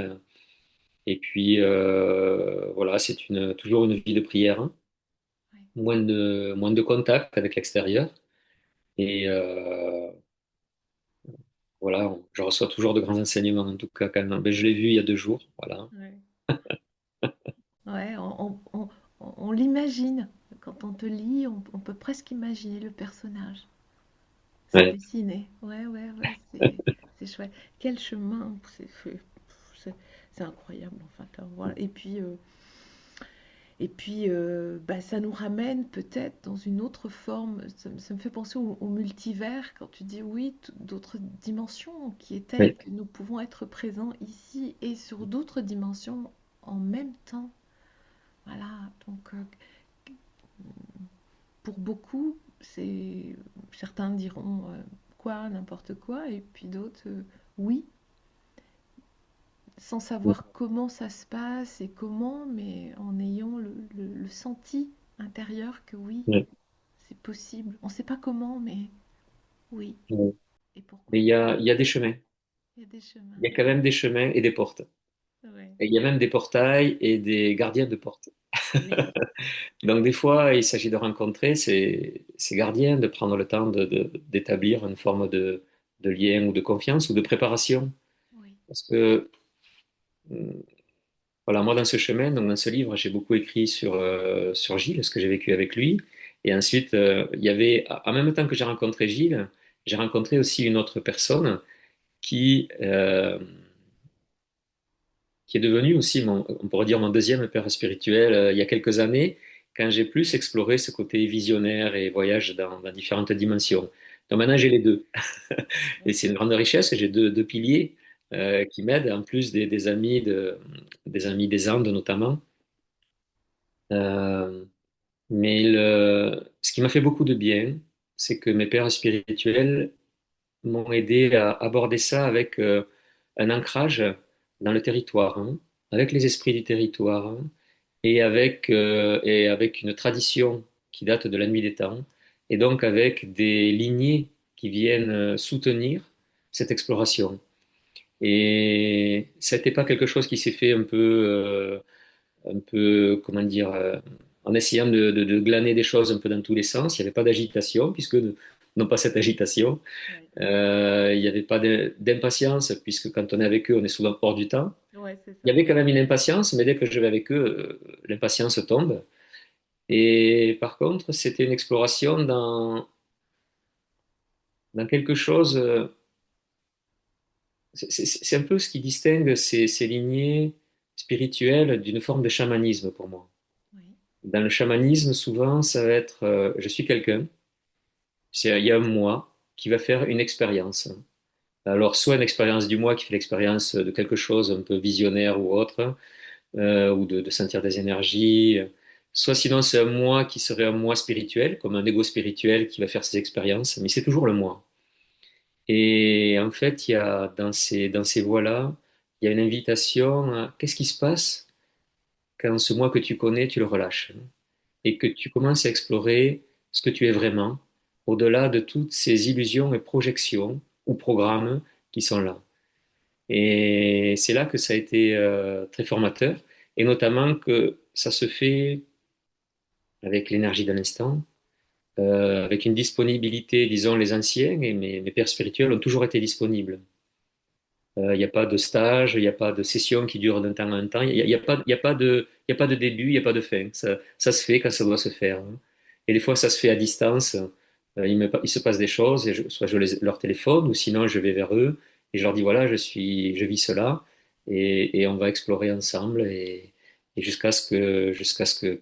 Et puis, voilà, c'est toujours une vie de prière, hein. Ouais. Moins de contact avec l'extérieur. Et voilà, je reçois toujours de grands enseignements, en tout cas, quand même. Ben, je l'ai vu il y a 2 jours, voilà. Ouais. Ouais, on l'imagine. Quand on te lit, on peut presque imaginer le personnage se Ouais, dessiner. Ouais, ouais, ouais, c'est chouette. Quel chemin, c'est c'est incroyable en fait, hein, voilà. Et puis bah, ça nous ramène peut-être dans une autre forme. Ça me fait penser au multivers quand tu dis oui, d'autres dimensions qui est telle ouais, que nous pouvons être présents ici et sur d'autres dimensions en même temps. Voilà, donc pour beaucoup, c'est certains diront quoi, n'importe quoi, et puis d'autres oui, sans savoir comment ça se passe et comment, mais en ayant le senti intérieur que oui, ouais, c'est possible. On ne sait pas comment, mais oui, ouais. et Mais pourquoi. il y a des chemins. Il y a des chemins. Il y a quand même des chemins et des portes. Ouais. Et il y a même des portails et des gardiens de portes. Oui, Donc des fois, il s'agit de rencontrer ces gardiens, de prendre le temps d'établir une forme de lien ou de confiance ou de préparation. oui, Parce que, voilà, moi dans ce chemin, donc dans ce livre, j'ai beaucoup écrit sur Gilles, ce que j'ai vécu avec lui. Et ensuite, il y avait, en même temps que j'ai rencontré Gilles, j'ai rencontré aussi une autre personne qui, euh, qui est devenu aussi, on pourrait dire, mon deuxième père spirituel il y a quelques années, quand j'ai plus exploré ce côté visionnaire et voyage dans différentes dimensions. Donc maintenant, j'ai les deux. Et c'est une grande richesse, et j'ai deux piliers qui m'aident, en plus des amis des amis des Andes notamment. Euh, mais ce qui m'a fait beaucoup de bien, c'est que mes pères spirituels m'ont aidé à aborder ça avec un ancrage dans le territoire, hein, avec les esprits du territoire, hein, et avec une tradition qui date de la nuit des temps, et donc avec des lignées qui viennent soutenir cette exploration. Et ça n'était pas quelque chose qui s'est fait un peu, comment dire, en essayant de glaner des choses un peu dans tous les sens. Il n'y avait pas d'agitation, puisque non pas cette agitation. ouais, Il n'y avait pas d'impatience, puisque quand on est avec eux, on est souvent hors du temps. ouais, c'est Il y ça. avait quand même une impatience, mais dès que je vais avec eux, l'impatience tombe. Et par contre, c'était une exploration dans quelque chose. C'est un peu ce qui distingue ces lignées spirituelles d'une forme de chamanisme pour moi. Oui, Dans le chamanisme, souvent, ça va être je suis quelqu'un, il y a un moi qui va faire une expérience. Alors, soit une expérience du moi qui fait l'expérience de quelque chose un peu visionnaire ou autre, ou de sentir des énergies, soit sinon c'est un moi qui serait un moi spirituel, comme un ego spirituel qui va faire ses expériences, mais c'est toujours le moi. Et en fait, il y a dans ces voies-là, il y a une invitation à qu'est-ce qui se passe quand ce moi que tu connais, tu le relâches, hein, et que tu commences à explorer ce que tu es vraiment, au-delà de toutes ces illusions et projections ou programmes qui sont là. Et c'est là que ça a été très formateur, et notamment que ça se fait avec l'énergie de l'instant, avec une disponibilité, disons, les anciens et mes pères spirituels ont toujours été disponibles. Il n'y a pas de stage, il n'y a pas de session qui dure d'un temps à un temps, il y a pas de début, il n'y a pas de fin. Ça se fait quand ça doit se faire, hein. Et des fois, ça se fait à distance. Il se passe des choses, et soit leur téléphone, ou sinon je vais vers eux et je leur dis voilà, je vis cela, et on va explorer ensemble, et jusqu'à ce que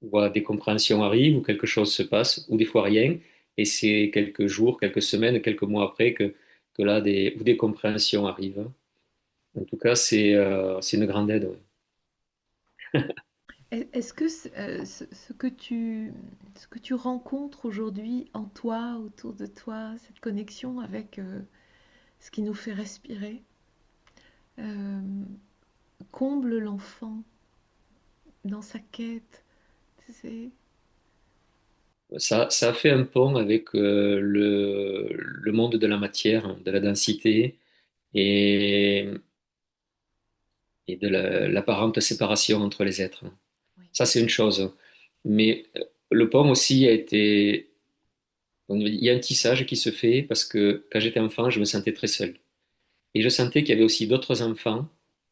voilà, des compréhensions arrivent, ou quelque chose se passe, ou des fois rien, et c'est quelques jours, quelques semaines, quelques mois après que là, ou des compréhensions arrivent. En tout cas, c'est une grande aide. Ouais. Est-ce que ce que tu rencontres aujourd'hui en toi, autour de toi, cette connexion avec ce qui nous fait respirer, euh, comble l'enfant dans sa quête, tu sais? Ça a fait un pont avec le monde de la matière, de la densité et, et de l'apparente séparation entre les êtres. Oui, Ça, c'est une chose. Mais le pont aussi a été... Il y a un tissage qui se fait parce que quand j'étais enfant, je me sentais très seul. Et je sentais qu'il y avait aussi d'autres enfants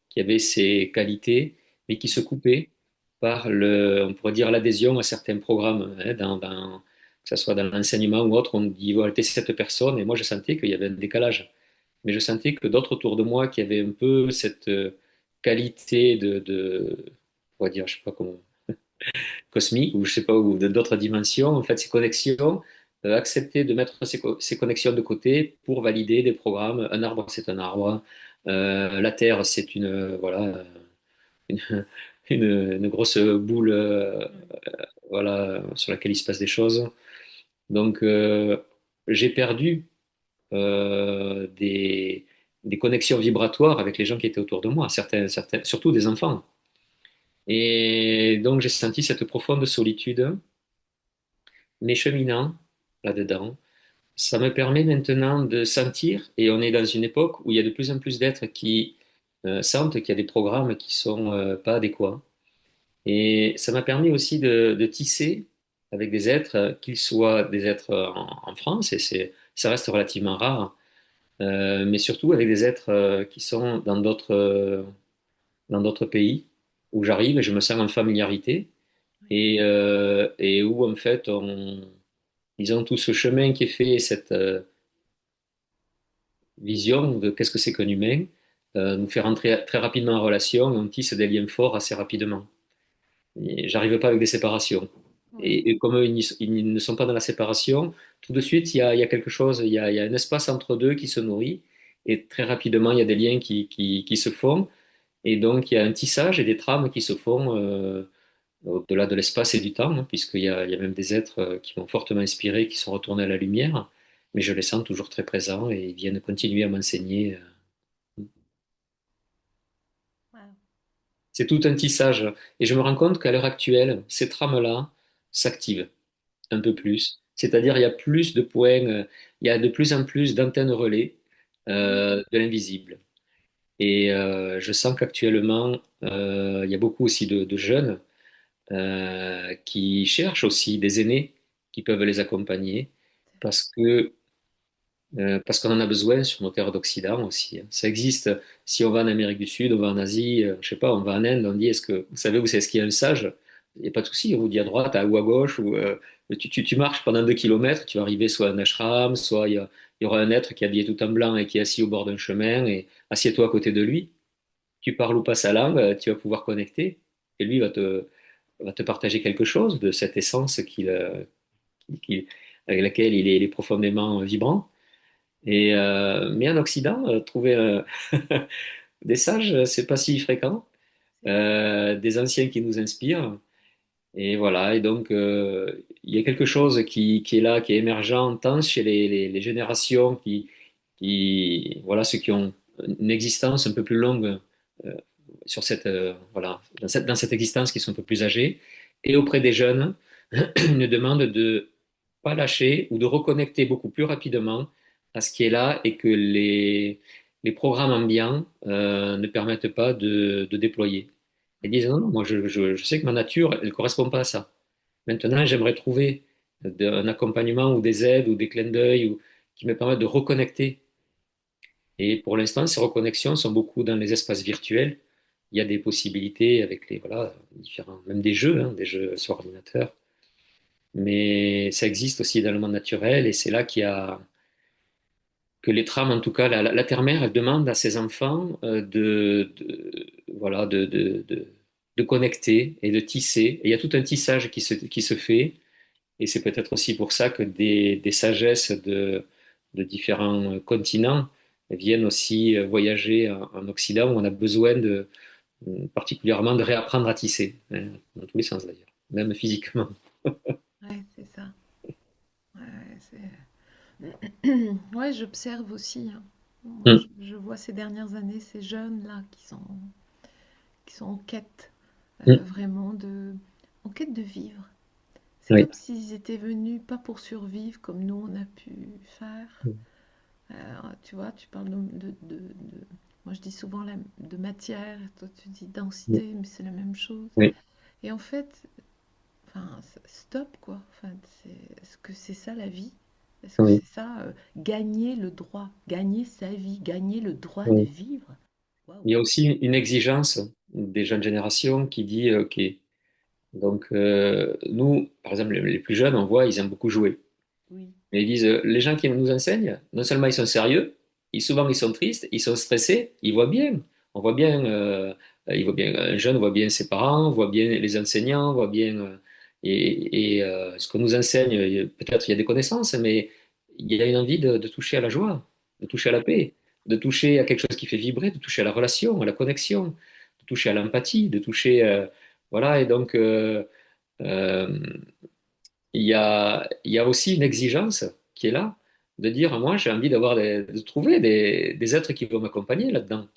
qui avaient ces qualités, mais qui se coupaient par on pourrait dire, l'adhésion à certains programmes, hein, que ce soit dans l'enseignement ou autre. On dit, voilà, t'es cette personne, et moi je sentais qu'il y avait un décalage. Mais je sentais que d'autres autour de moi qui avaient un peu cette qualité on pourrait dire, je sais pas comment, cosmique, ou je sais pas, ou d'autres dimensions, en fait, ces connexions, accepter de mettre ces connexions de côté pour valider des programmes. Un arbre, c'est un arbre. La Terre, c'est une, une grosse boule, oui, voilà, sur laquelle il se passe des choses. Donc, j'ai perdu des connexions vibratoires avec les gens qui étaient autour de moi, surtout des enfants. Et donc, j'ai senti cette profonde solitude, mais cheminant là-dedans. Ça me permet maintenant de sentir, et on est dans une époque où il y a de plus en plus d'êtres qui sentent qu'il y a des programmes qui sont pas adéquats. Et ça m'a permis aussi de tisser avec des êtres, qu'ils soient des êtres en France, et ça reste relativement rare, mais surtout avec des êtres qui sont dans d'autres pays, où j'arrive et je me sens en familiarité, oui, et où en fait, ils ont tout ce chemin qui est fait, cette vision de qu'est-ce que c'est qu'un humain, nous fait rentrer très rapidement en relation et on tisse des liens forts assez rapidement. Et j'arrive pas avec des séparations. oui. Et comme eux, ils ne sont pas dans la séparation, tout de suite, il y a quelque chose, il y a un espace entre deux qui se nourrit, et très rapidement, il y a des liens qui se font, et donc il y a un tissage et des trames qui se font au-delà de l'espace et du temps, hein, il y a même des êtres qui m'ont fortement inspiré, qui sont retournés à la lumière, mais je les sens toujours très présents et ils viennent continuer à m'enseigner. Wow. C'est tout un tissage. Et je me rends compte qu'à l'heure actuelle, ces trames-là s'activent un peu plus. C'est-à-dire, il y a plus de points, il y a de plus en plus d'antennes relais Mhm. de l'invisible. Et je sens qu'actuellement, il y a beaucoup aussi de jeunes qui cherchent aussi des aînés qui peuvent les accompagner C'est vrai. parce que parce qu'on en a besoin sur nos terres d'Occident aussi, hein. Ça existe. Si on va en Amérique du Sud, on va en Asie, je sais pas, on va en Inde, on dit est-ce que vous savez où c'est ce qu'il y a un sage? Il n'y a pas de souci, on vous dit à droite, ou à gauche, ou tu marches pendant 2 kilomètres, tu vas arriver soit à un ashram, soit il y aura un être qui est habillé tout en blanc et qui est assis au bord d'un chemin, et assieds-toi à côté de lui, tu parles ou pas sa langue, tu vas pouvoir connecter, et lui va te partager quelque chose de cette essence qu'il- avec laquelle il est profondément vibrant. Mais en Occident, trouver des sages, c'est pas si fréquent. C'est vrai. Des anciens qui nous inspirent. Et voilà. Et donc, il y a quelque chose qui est là, qui est émergent, tant chez les générations voilà, ceux qui ont une existence un peu plus longue euh, sur voilà, dans cette existence, qui sont un peu plus âgés, et auprès des jeunes, une demande de pas lâcher ou de reconnecter beaucoup plus rapidement à ce qui est là et que les programmes ambiants ne permettent pas de déployer. Ils disent non, non, moi je sais que ma nature, elle ne correspond pas à ça. Maintenant, j'aimerais trouver un accompagnement ou des aides ou des clins d'œil qui me permettent de reconnecter. Et pour l'instant, ces reconnexions sont beaucoup dans les espaces virtuels. Il y a des possibilités avec voilà, différents, même des jeux sur ordinateur. Mais ça existe aussi dans le monde naturel et c'est là que les trames, en tout cas, la terre-mère, elle demande à ses enfants voilà, de connecter et de tisser. Et il y a tout un tissage qui se fait. Et c'est peut-être aussi pour ça que des sagesses de différents continents viennent aussi voyager en Occident, où on a besoin particulièrement de réapprendre à tisser, hein, dans tous les sens d'ailleurs, même physiquement. Ouais, c'est ça. Ouais, ouais, j'observe aussi, hein. Moi, Mm. je vois ces dernières années ces jeunes-là qui sont en quête, Mm. vraiment en quête de vivre. C'est Oui. comme s'ils étaient venus pas pour survivre comme nous on a pu faire. Tu vois, tu parles moi je dis souvent de matière, toi tu dis Mm. densité, mais c'est la même chose. Oui. Et en fait, enfin, stop quoi. Enfin, est-ce que c'est ça la vie? Est-ce que Oui. c'est ça, gagner le droit, gagner sa vie, gagner le droit de Oui. vivre? Waouh! Il y a aussi une exigence des jeunes générations qui dit, OK, donc nous, par exemple, les plus jeunes, on voit, ils aiment beaucoup jouer. Oui, Et ils disent, les gens qui nous enseignent, non seulement ils sont sérieux, souvent ils sont tristes, ils sont stressés, ils voient bien. On voit bien, ils voient bien, un jeune voit bien ses parents, voit bien les enseignants, voit bien. Ce qu'on nous enseigne, peut-être il y a des connaissances, mais il y a une envie de toucher à la joie, de toucher à la paix, de toucher à quelque chose qui fait vibrer, de toucher à la relation, à la connexion, de toucher à l'empathie, de toucher. Voilà, et donc. Euh, il y a aussi une exigence qui est là, de dire, moi, j'ai envie de trouver des êtres qui vont m'accompagner là-dedans.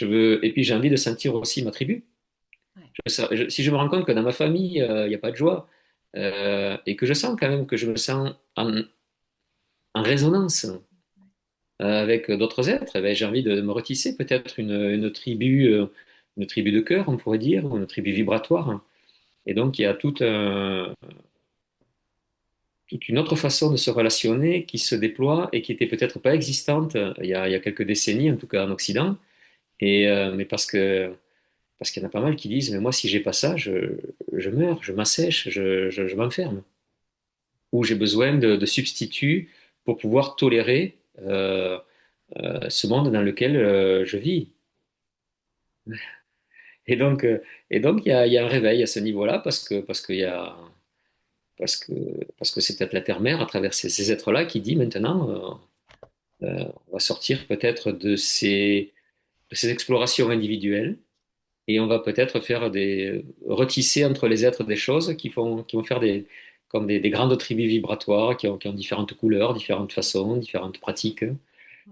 Et puis j'ai envie de sentir aussi ma tribu. ouais, Si je me rends compte que dans ma famille, il n'y a pas de joie, et que je sens quand même que je me sens en résonance avec d'autres êtres, eh ben, j'ai envie de me retisser peut-être une tribu de cœur, on pourrait dire, ou une tribu vibratoire. Et donc, il y a toute une autre façon de se relationner qui se déploie et qui était peut-être pas existante il y a quelques décennies, en tout cas en Occident. Mais parce qu'il y en a pas mal qui disent, mais moi, si j'ai pas ça, je meurs, je m'assèche, je m'enferme. Ou j'ai besoin de substituts pour pouvoir tolérer ce monde dans lequel je vis. Et donc, euh, il y a un réveil à ce niveau-là parce qu'il y a, parce que c'est peut-être la terre-mère à travers ces êtres-là qui dit maintenant, on va sortir peut-être de ces explorations individuelles et on va peut-être retisser entre les êtres des choses qui vont faire comme des grandes tribus vibratoires qui ont différentes couleurs, différentes façons, différentes pratiques. ouais,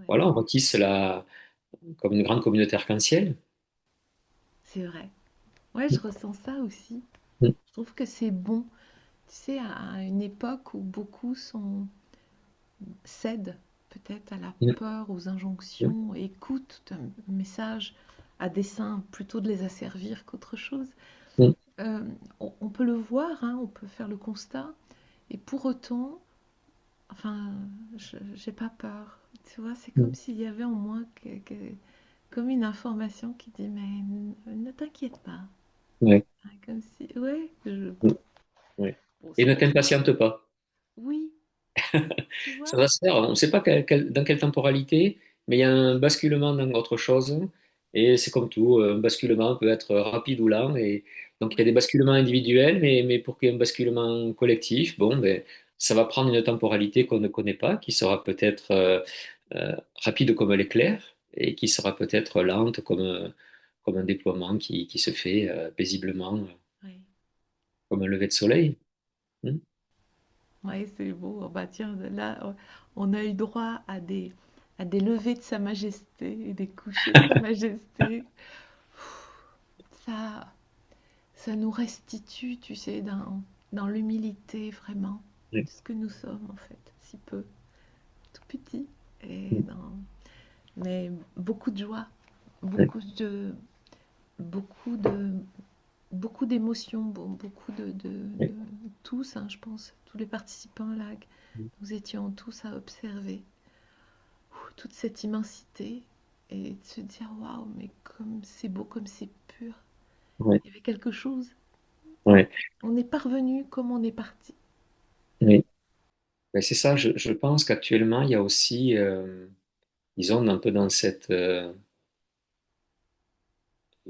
Voilà, on retisse comme une grande communauté arc-en-ciel. c'est vrai. Ouais, je ressens ça aussi. Mm. Je trouve que c'est bon. Tu sais, à une époque où beaucoup cèdent peut-être à la Mm. peur, aux Mm. injonctions, et écoutent un message à dessein plutôt de les asservir qu'autre chose. Mm. On peut le voir, hein, on peut faire le constat, et pour autant, enfin, j'ai pas peur. Tu vois, c'est comme Mm. s'il y avait en moi comme une information qui dit, mais ne t'inquiète pas. Ouais. Hein, comme si, ouais, Mm. Ouais. bon, Et c'est ne pas toujours. t'impatiente pas. Oui, tu vois, Ça va se faire. On ne sait pas dans quelle temporalité, mais il y a un basculement dans autre chose. Et c'est comme tout, un basculement peut être rapide ou lent. Et donc il y a des ouais, basculements individuels, mais pour qu'il y ait un basculement collectif, bon, ben, ça va prendre une temporalité qu'on ne connaît pas, qui sera peut-être rapide comme l'éclair, et qui sera peut-être lente comme un déploiement qui se fait paisiblement, ouais. comme un lever de soleil. Hmm. Ouais, c'est beau. Oh, bah tiens, là, on a eu droit à des levées de Sa Majesté et des couchers de Sa Majesté. Ça, ça nous restitue, tu sais, dans l'humilité vraiment Oui. de ce que nous sommes en fait, si peu, tout petit, et mais beaucoup de joie, Oui. beaucoup de, beaucoup de, beaucoup d'émotions, beaucoup Oui. tous, hein, je pense, tous les participants là, nous étions tous à observer toute cette immensité et de se dire waouh, mais comme c'est beau, comme c'est pur. Oui. Il y avait quelque chose. Oui. On est parvenu comme on est parti. Oui. Ben, c'est ça, je pense qu'actuellement, il y a aussi, disons, un peu dans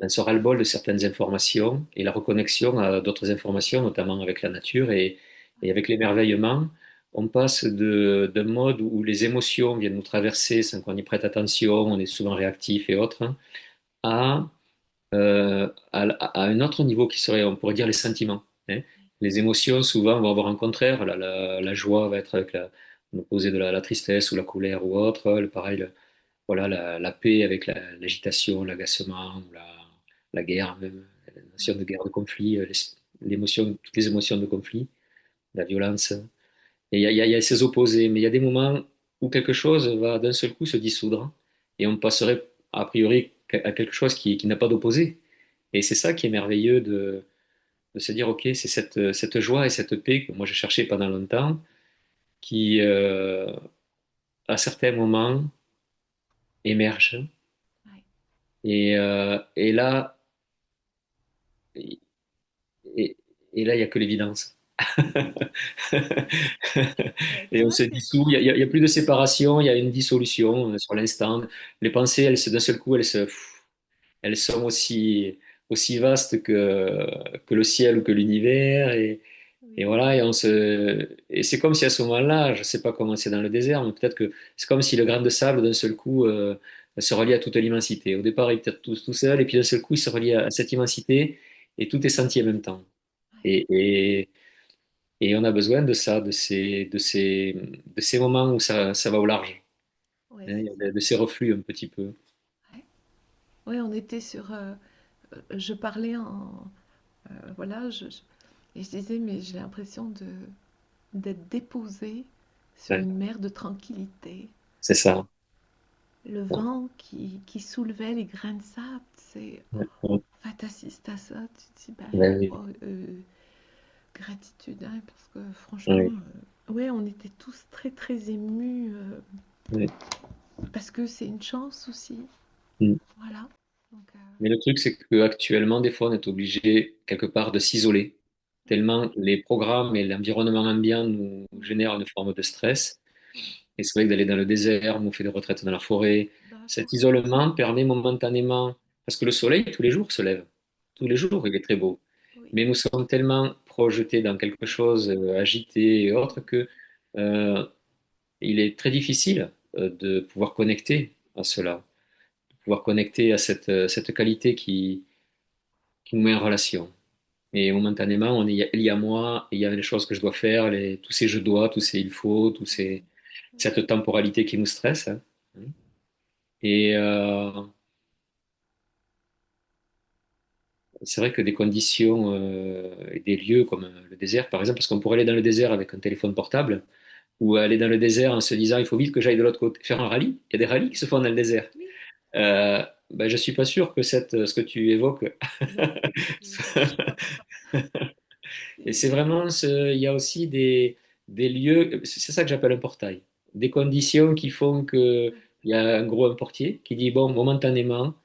ce ras-le-bol de certaines informations et la reconnexion à d'autres informations, notamment avec la nature et avec l'émerveillement, on passe d'un mode où les émotions viennent nous traverser sans qu'on y prête attention, on est souvent réactif et autres, hein, à un autre niveau qui serait, on pourrait dire, les sentiments. Hein. Les émotions, souvent, vont avoir un contraire. La joie va être avec l'opposé de la tristesse ou la colère ou autre. Pareil, voilà, la paix avec l'agitation, l'agacement, la guerre, même, la notion de guerre, de conflit, l'émotion, toutes les émotions de conflit, la violence. Et il y a ces opposés, mais il y a des moments où quelque chose va d'un seul coup se dissoudre et on passerait a priori à quelque chose qui n'a pas d'opposé. Et c'est ça qui est merveilleux de se dire, OK, c'est cette joie et cette paix que moi j'ai cherché pendant longtemps, qui à certains moments émerge. Ouais. Et là, et, et- et là, il n'y a que l'évidence. Ouais, Et tu on vois, se dissout, il y a plus de séparation, il y a une dissolution sur l'instant. Les pensées, d'un seul coup, elles sont aussi vastes que le ciel ou que l'univers. Et oui, voilà, et c'est comme si à ce moment-là, je ne sais pas comment c'est dans le désert, mais peut-être que c'est comme si le grain de sable, d'un seul coup, se relie à toute l'immensité. Au départ, il est peut-être tout seul, et puis d'un seul coup, il se relie à cette immensité, et tout est senti en même temps. ouais, Et, et, et on a besoin de ça, de ces moments où ça va au large, ouais, hein, il y c'est a ça. de ces reflux un petit peu. Ouais. Ouais, on était sur. Je parlais voilà, et je disais, mais j'ai l'impression d'être déposée sur Ouais, une mer de tranquillité. c'est ça. Le Ouais, vent qui soulevait les grains de sable, c'est. ouais, ouais, Enfin, t'assistes à ça, tu te dis, ben, ouais, oui, oh, gratitude, hein, parce que franchement, oui, ouais, on était tous très très émus, oui. parce que c'est une chance aussi, Mm. voilà. Donc, Mais le truc, c'est qu'actuellement, des fois, on est obligé quelque part de s'isoler, tellement les programmes et l'environnement ambiant nous ouais, génèrent une forme de stress. ouais. Et c'est vrai que d'aller dans le désert, nous on fait des retraites dans la forêt. Dans la Cet forêt, isolement permet momentanément, parce que le soleil, tous les jours, se lève. Tous les jours, il est très beau. oui, Mais nous sommes tellement projetés dans quelque chose, agité et autre, que euh, il est très difficile de pouvoir connecter à cela, de pouvoir connecter à cette qualité qui nous met en relation. Et momentanément, il y a moi, et il y a les choses que je dois faire, tous ces je dois, tous ces il faut, oui, cette temporalité qui nous stresse, hein. Et c'est vrai que des conditions et des lieux comme le désert, par exemple, parce qu'on pourrait aller dans le désert avec un téléphone portable, ou aller dans le désert en se disant il faut vite que j'aille de l'autre côté, faire un rallye. Il y a des rallyes qui se font dans le désert. oui, Ben, je suis pas sûr que ce que tu évoques. non, je crois pas. Et c'est C'est- vraiment il y a aussi des lieux, c'est ça que j'appelle un portail, des conditions qui font que ouais, il y a un gros un portier qui dit bon, momentanément,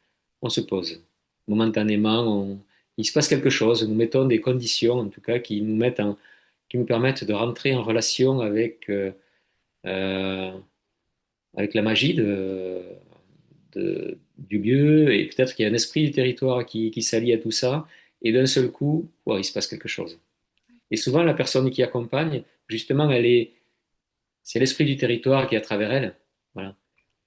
on se pose. Momentanément, il se passe quelque chose. Nous mettons des conditions, en tout cas, qui nous permettent de rentrer en relation euh, avec la magie du lieu, et peut-être qu'il y a un esprit du territoire qui s'allie à tout ça, et d'un seul coup, wow, il se passe quelque chose. Et souvent, la personne qui accompagne, justement, c'est l'esprit du territoire qui est à travers elle. Voilà.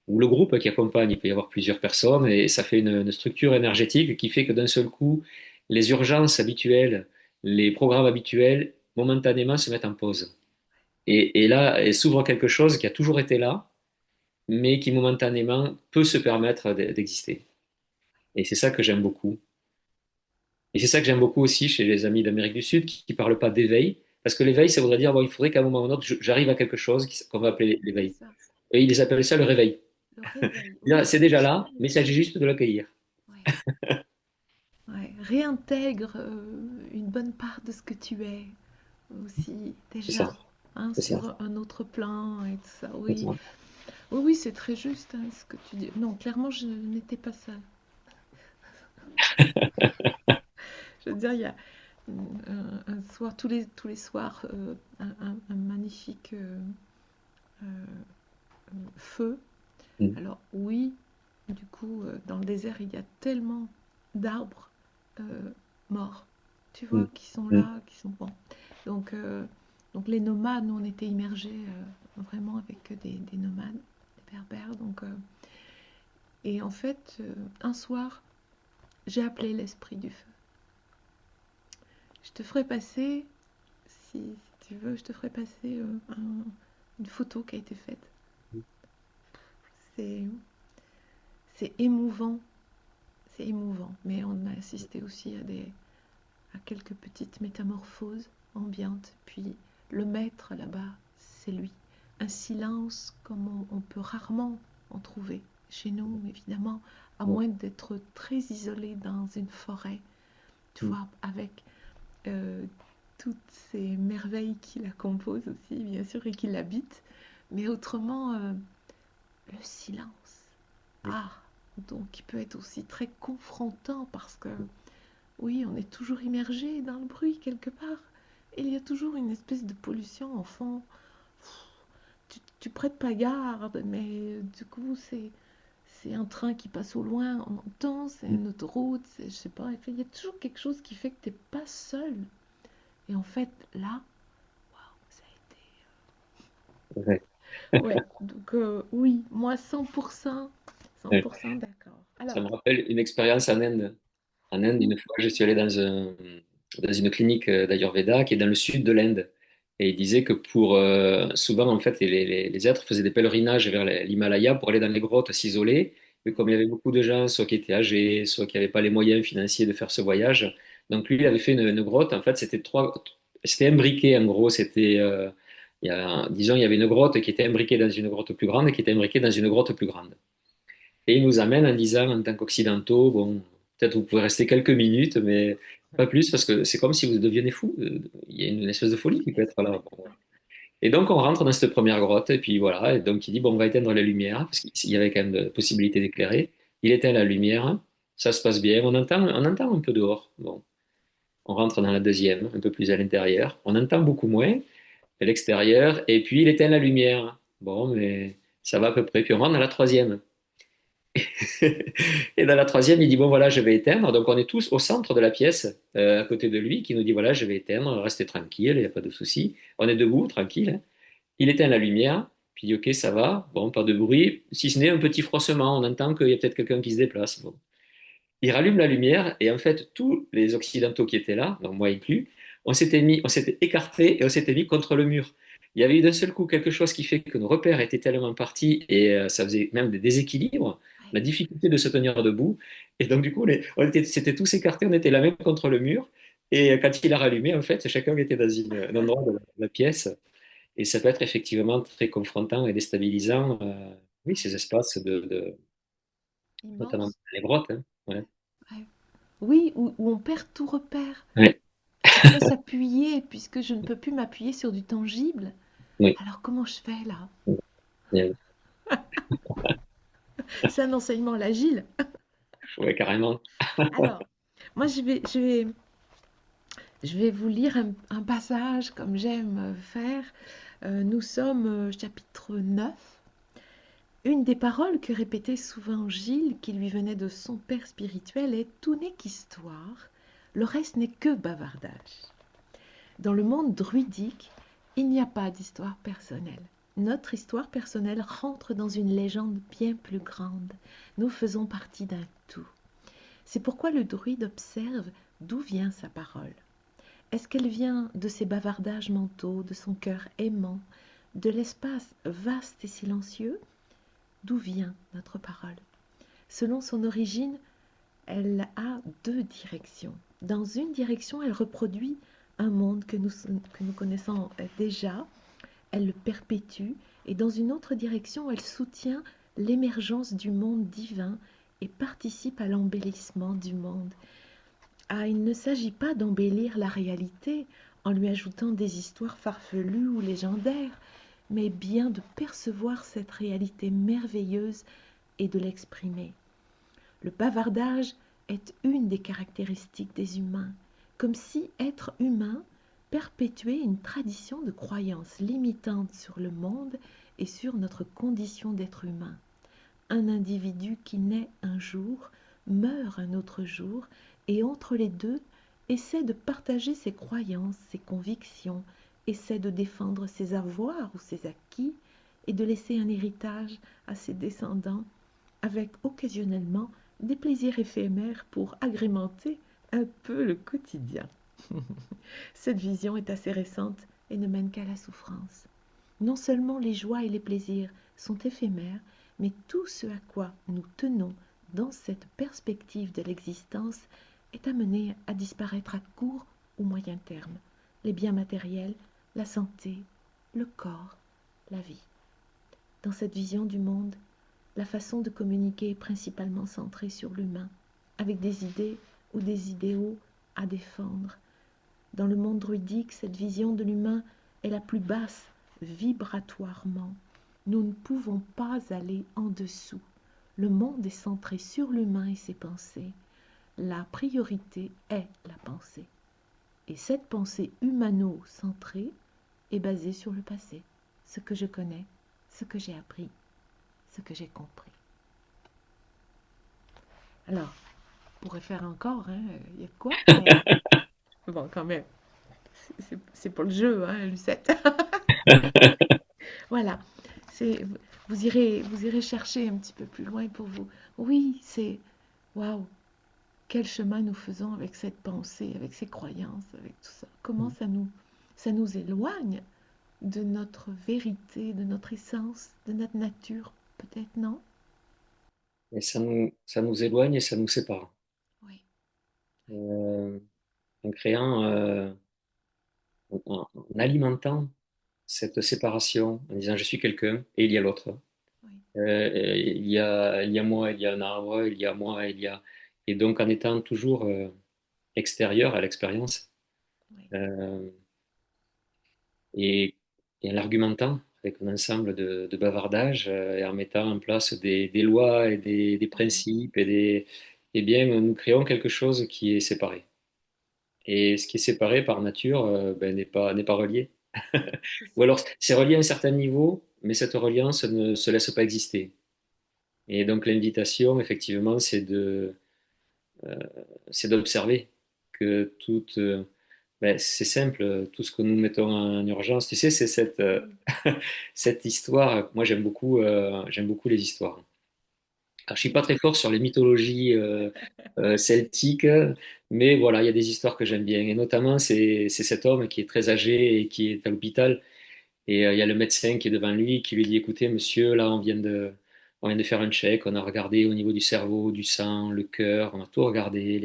Ou le groupe qui accompagne, il peut y avoir plusieurs personnes, et ça fait une structure énergétique qui fait que d'un seul coup, les urgences habituelles, les programmes habituels, momentanément se mettent en pause. Et là, il s'ouvre quelque chose qui a toujours été là, mais qui momentanément peut se permettre d'exister. Et c'est ça que j'aime beaucoup. Et c'est ça que j'aime beaucoup aussi chez les amis d'Amérique du Sud qui ne parlent pas d'éveil, parce que l'éveil, ça voudrait dire, bon, il faudrait qu'à un moment ou un autre, j'arrive à quelque chose qu'on va appeler c'est l'éveil. ça, Et ils appellent ça le réveil. le réveil, oui, C'est déjà j'aime là, mais bien. il s'agit juste de l'accueillir. Ouais, ouais. Réintègre une bonne part de ce que tu es aussi C'est ça, déjà, hein, c'est ça, sur un autre plan et tout ça. c'est Oui, ça. oui, oui, c'est très juste, hein, ce que tu dis. Non, clairement, je n'étais pas seule. Je veux dire, il y a un soir, tous les soirs, un magnifique euh, feu. Mm, Alors oui, du coup, dans le désert, il y a tellement d'arbres euh, morts, tu vois, mm, qui sont mm, là, qui sont bons. Donc, euh, donc les nomades, nous, on était immergés vraiment avec des nomades, des berbères. Et en fait, un soir, j'ai appelé l'esprit du feu. Je te ferai passer, si tu veux, je te ferai passer une photo qui a été faite. C'est, c'est émouvant, c'est émouvant. Mais on a assisté aussi à quelques petites métamorphoses ambiantes. Puis le maître là-bas, c'est lui. Un silence comme on peut rarement en trouver chez nous, évidemment, à Ouais. moins d'être très isolé dans une forêt, tu Mm. vois, avec euh, toutes ces merveilles qui la composent aussi, bien sûr, et qui l'habitent. Mais autrement, le silence. Ah, donc il peut être aussi très confrontant parce que, oui, on est toujours immergé dans le bruit quelque part. Et il y a toujours une espèce de pollution en fond. Tu prêtes pas garde, mais du coup, c'est un train qui passe au loin, on entend, c'est Mm. une autoroute, je sais pas. Il y a toujours quelque chose qui fait que t'es pas seul. Et en fait, là, waouh, ça a été. Ouais. Ouais, donc oui, moi 100%, Ouais. 100% d'accord. Ça Alors, me rappelle une expérience en Inde. En Inde, mm, une fois, je suis allé dans une clinique d'Ayurveda qui est dans le sud de l'Inde. Et il disait que pour souvent, en fait, les êtres faisaient des pèlerinages vers l'Himalaya pour aller dans les grottes s'isoler. Mais comme il y avait beaucoup de gens, soit qui étaient âgés, soit qui n'avaient pas les moyens financiers de faire ce voyage, donc lui, il avait fait une grotte. En fait, c'était imbriqué. En gros, disons, il y avait une grotte qui était imbriquée dans une grotte plus grande et qui était imbriquée dans une grotte plus grande. Et il nous amène en disant, en tant qu'Occidentaux, bon, peut-être vous pouvez rester quelques minutes, mais pas plus, parce que c'est comme si vous deviez fou. Il y a une espèce de folie qui peut être là. Bon. Et donc, on rentre dans cette première grotte, et puis voilà. Et donc, il dit, bon, on va éteindre la lumière, parce qu'il y avait quand même de possibilité d'éclairer. Il éteint la lumière, ça se passe bien. On entend un peu dehors. Bon, on rentre dans la deuxième, un peu plus à l'intérieur. On entend beaucoup moins à l'extérieur, et puis il éteint la lumière. Bon, mais ça va à peu près. Puis on rentre dans la troisième. Et dans la troisième, il dit, bon voilà, je vais éteindre. Donc on est tous au centre de la pièce, à côté de lui, qui nous dit, voilà, je vais éteindre, restez tranquille, il n'y a pas de souci. On est debout, tranquille, hein. Il éteint la lumière, puis il dit, ok, ça va, bon, pas de bruit, si ce n'est un petit froissement, on entend qu'il y a peut-être quelqu'un qui se déplace. Bon. Il rallume la lumière, et en fait, tous les Occidentaux qui étaient là, donc moi inclus, on s'était écartés et on s'était mis contre le mur. Il y avait eu d'un seul coup quelque chose qui fait que nos repères étaient tellement partis et ça faisait même des déséquilibres, ouais, la difficulté de se tenir debout. Et donc, du coup, s'était tous écartés, on était la même contre le mur. Et quand il a rallumé, en fait, chacun était dans un endroit de la pièce. Et ça peut être effectivement très confrontant et déstabilisant, oui, ces espaces notamment immense. les grottes, hein. Ouais. Ouais, ouais. Oui, où on perd tout repère. Ouais. Sur quoi s'appuyer, puisque je ne peux plus m'appuyer sur du tangible. Oui. Alors comment je fais là? Ouais, C'est un enseignement à l'agile. ouais, carrément. Alors, moi je vais vous lire un passage comme j'aime faire. Nous sommes chapitre 9. Une des paroles que répétait souvent Gilles, qui lui venait de son père spirituel, est tout n'est qu'histoire, le reste n'est que bavardage. Dans le monde druidique, il n'y a pas d'histoire personnelle. Notre histoire personnelle rentre dans une légende bien plus grande. Nous faisons partie d'un tout. C'est pourquoi le druide observe d'où vient sa parole. Est-ce qu'elle vient de ses bavardages mentaux, de son cœur aimant, de l'espace vaste et silencieux? D'où vient notre parole? Selon son origine, elle a deux directions. Dans une direction, elle reproduit un monde que nous connaissons déjà, elle le perpétue, et dans une autre direction, elle soutient l'émergence du monde divin et participe à l'embellissement du monde. Ah, il ne s'agit pas d'embellir la réalité en lui ajoutant des histoires farfelues ou légendaires, mais bien de percevoir cette réalité merveilleuse et de l'exprimer. Le bavardage est une des caractéristiques des humains, comme si être humain perpétuait une tradition de croyances limitantes sur le monde et sur notre condition d'être humain. Un individu qui naît un jour, meurt un autre jour, et entre les deux, essaie de partager ses croyances, ses convictions, essaie de défendre ses avoirs ou ses acquis, et de laisser un héritage à ses descendants, avec occasionnellement des plaisirs éphémères pour agrémenter un peu le quotidien. Cette vision est assez récente et ne mène qu'à la souffrance. Non seulement les joies et les plaisirs sont éphémères, mais tout ce à quoi nous tenons dans cette perspective de l'existence est amené à disparaître à court ou moyen terme. Les biens matériels, la santé, le corps, la vie. Dans cette vision du monde, la façon de communiquer est principalement centrée sur l'humain, avec des idées ou des idéaux à défendre. Dans le monde druidique, cette vision de l'humain est la plus basse vibratoirement. Nous ne pouvons pas aller en dessous. Le monde est centré sur l'humain et ses pensées. La priorité est la pensée. Et cette pensée humano-centrée est basée sur le passé, ce que je connais, ce que j'ai appris, ce que j'ai compris. Alors, on pourrait faire encore, hein, il y a de quoi, mais bon, quand même, c'est pour le jeu, hein, Lucette. Voilà, c'est, vous irez chercher un petit peu plus loin pour vous. Oui, c'est, waouh, quel chemin nous faisons avec cette pensée, avec ces croyances, avec tout ça. Comment ça nous éloigne de notre vérité, de notre essence, de notre nature, peut-être non? Et ça nous éloigne et ça nous sépare. Oui, Euh, en créant, en alimentant cette séparation, en disant je suis quelqu'un et il y a l'autre. oui, Il y a moi, il y a un arbre, il y a moi, il y a... Et donc en étant toujours extérieur à l'expérience oui, euh, et, et en l'argumentant avec un ensemble de bavardages et en mettant en place des lois et des oui, principes eh bien, nous créons quelque chose qui est séparé. Et ce qui est séparé par nature ben, n'est pas relié. c'est Ou ça. alors c'est relié à un certain niveau, mais cette reliance ne se laisse pas exister. Et donc l'invitation, effectivement, euh, c'est d'observer que tout, ben, c'est simple, tout ce que nous mettons en urgence. Tu sais, c'est Oui, cette histoire. Moi, j'aime beaucoup les histoires. Alors, je suis pas oui, très fort sur les mythologies celtiques, mais voilà, il y a des histoires que j'aime bien. Et notamment, c'est cet homme qui est très âgé et qui est à l'hôpital. Et il y a le médecin qui est devant lui qui lui dit, écoutez, monsieur, là, on vient de faire un check, on a regardé au niveau du cerveau, du sang, le cœur, on a tout regardé,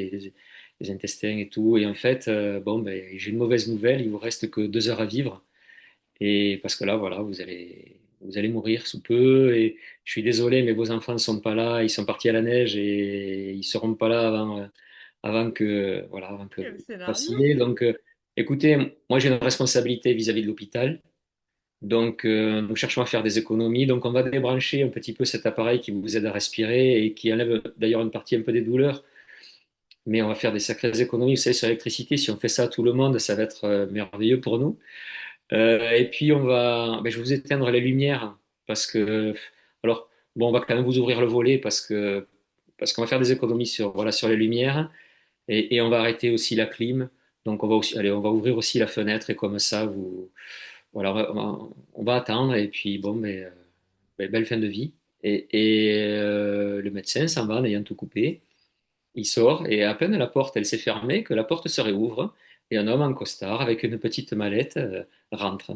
les intestins et tout. Et en fait, bon, ben, j'ai une mauvaise nouvelle, il vous reste que 2 heures à vivre. Et parce que là, voilà, vous allez mourir sous peu. Et je suis désolé, mais vos enfants ne sont pas là, ils sont partis à la neige et ils seront pas là avant que quel vous scénario! passiez. Donc, écoutez, moi, j'ai une responsabilité vis-à-vis de l'hôpital. Donc, nous cherchons à faire des économies. Donc, on va débrancher un petit peu cet appareil qui vous aide à respirer et qui enlève d'ailleurs une partie un peu des douleurs. Mais on va faire des sacrées économies. Vous savez, sur l'électricité, si on fait ça à tout le monde, ça va être merveilleux pour nous. Et puis, je vais vous éteindre les lumières parce que, alors, bon, on va quand même vous ouvrir le volet parce qu'on va faire des économies sur, voilà, sur les lumières et on va arrêter aussi la clim. Donc, allez, on va ouvrir aussi la fenêtre et comme ça, voilà, on va attendre et puis bon, belle fin de vie. Le médecin s'en va en ayant tout coupé. Il sort et à peine la porte elle s'est fermée que la porte se réouvre et un homme en costard avec une petite mallette rentre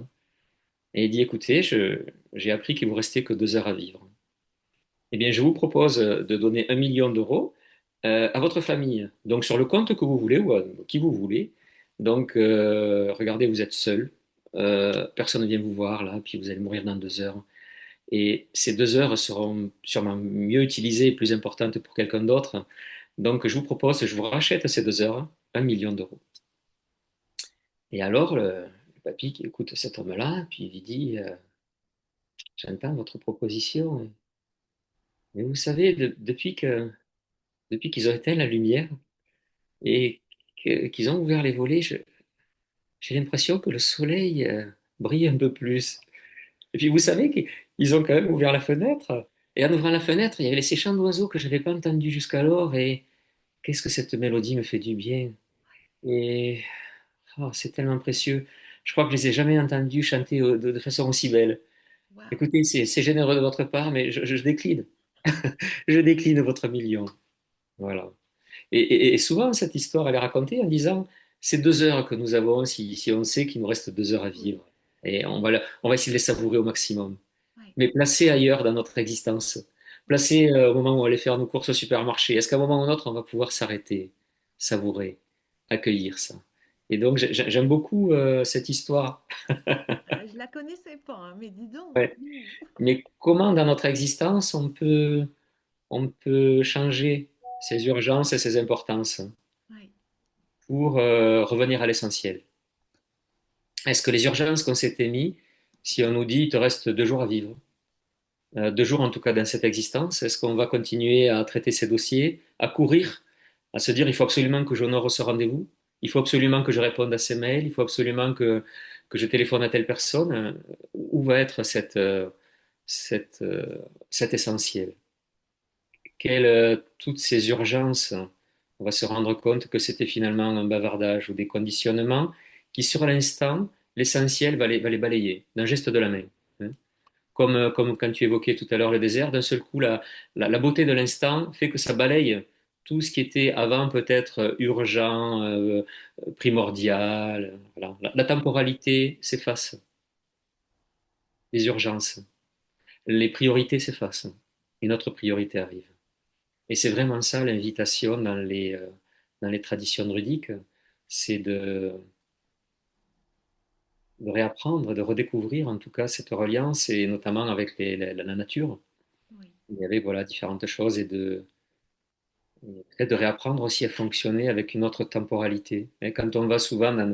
et il dit écoutez, j'ai appris qu'il vous restait que 2 heures à vivre. Eh bien, je vous propose de donner 1 million d'euros à votre famille, donc sur le compte que vous voulez ou à qui vous voulez. Donc, regardez, vous êtes seul, personne ne vient vous voir là, puis vous allez mourir dans 2 heures. Et ces 2 heures seront sûrement mieux utilisées et plus importantes pour quelqu'un d'autre. Donc, je vous propose, je vous rachète ces 2 heures, 1 million d'euros. Et alors, le papy qui écoute cet homme-là, puis il lui dit, j'entends votre proposition, mais vous savez, depuis qu'ils ont éteint la lumière et qu'ils ont ouvert les volets, j'ai l'impression que le soleil brille un peu plus. Et puis vous savez qu'ils ont quand même ouvert la fenêtre. Et en ouvrant la fenêtre, il y avait ces chants d'oiseaux que je n'avais pas entendus jusqu'alors. Et qu'est-ce que cette mélodie me fait du bien. Et oh, c'est tellement précieux. Je crois que je les ai jamais entendus chanter de façon aussi belle. Waouh! Écoutez, c'est généreux de votre part, mais je décline. Je décline votre million. Voilà. Et souvent, cette histoire, elle est racontée en disant, c'est 2 heures que nous avons, si on sait qu'il nous reste 2 heures à Oui, vivre. Et on va essayer de les savourer au maximum. oui, Mais placés ailleurs dans notre existence, oui. placés au moment où on va aller faire nos courses au supermarché, est-ce qu'à un moment ou un autre, on va pouvoir s'arrêter, savourer, accueillir ça? Et donc, j'aime beaucoup cette histoire. Je la connaissais pas, hein, mais dis donc. Ouais. Mais comment dans notre existence on peut changer ces urgences et ces importances Oui, pour revenir à l'essentiel? Est-ce que les urgences qu'on s'était mis, si on nous dit il te reste 2 jours à vivre, 2 jours en tout cas dans cette existence, est-ce qu'on va continuer à traiter ces dossiers, à courir, à se dire il faut absolument que j'honore ce rendez-vous, il faut absolument que je réponde à ces mails, il faut absolument que je téléphone à telle personne? Où va être cette, euh, cet essentiel? Toutes ces urgences, on va se rendre compte que c'était finalement un bavardage ou des conditionnements qui, sur l'instant, l'essentiel va les balayer d'un geste de la main. Hein. Comme quand tu évoquais tout à l'heure le désert, d'un seul coup, la beauté de l'instant fait que ça balaye tout ce qui était avant peut-être urgent, primordial. Voilà. La temporalité s'efface, les urgences, les priorités s'effacent, et notre priorité arrive. Et c'est vraiment ça l'invitation dans les traditions druidiques, c'est de réapprendre, de redécouvrir en tout cas cette reliance, et notamment avec la nature. oui, Il y avait voilà, différentes choses, et peut-être de réapprendre aussi à fonctionner avec une autre temporalité. Et quand on va souvent,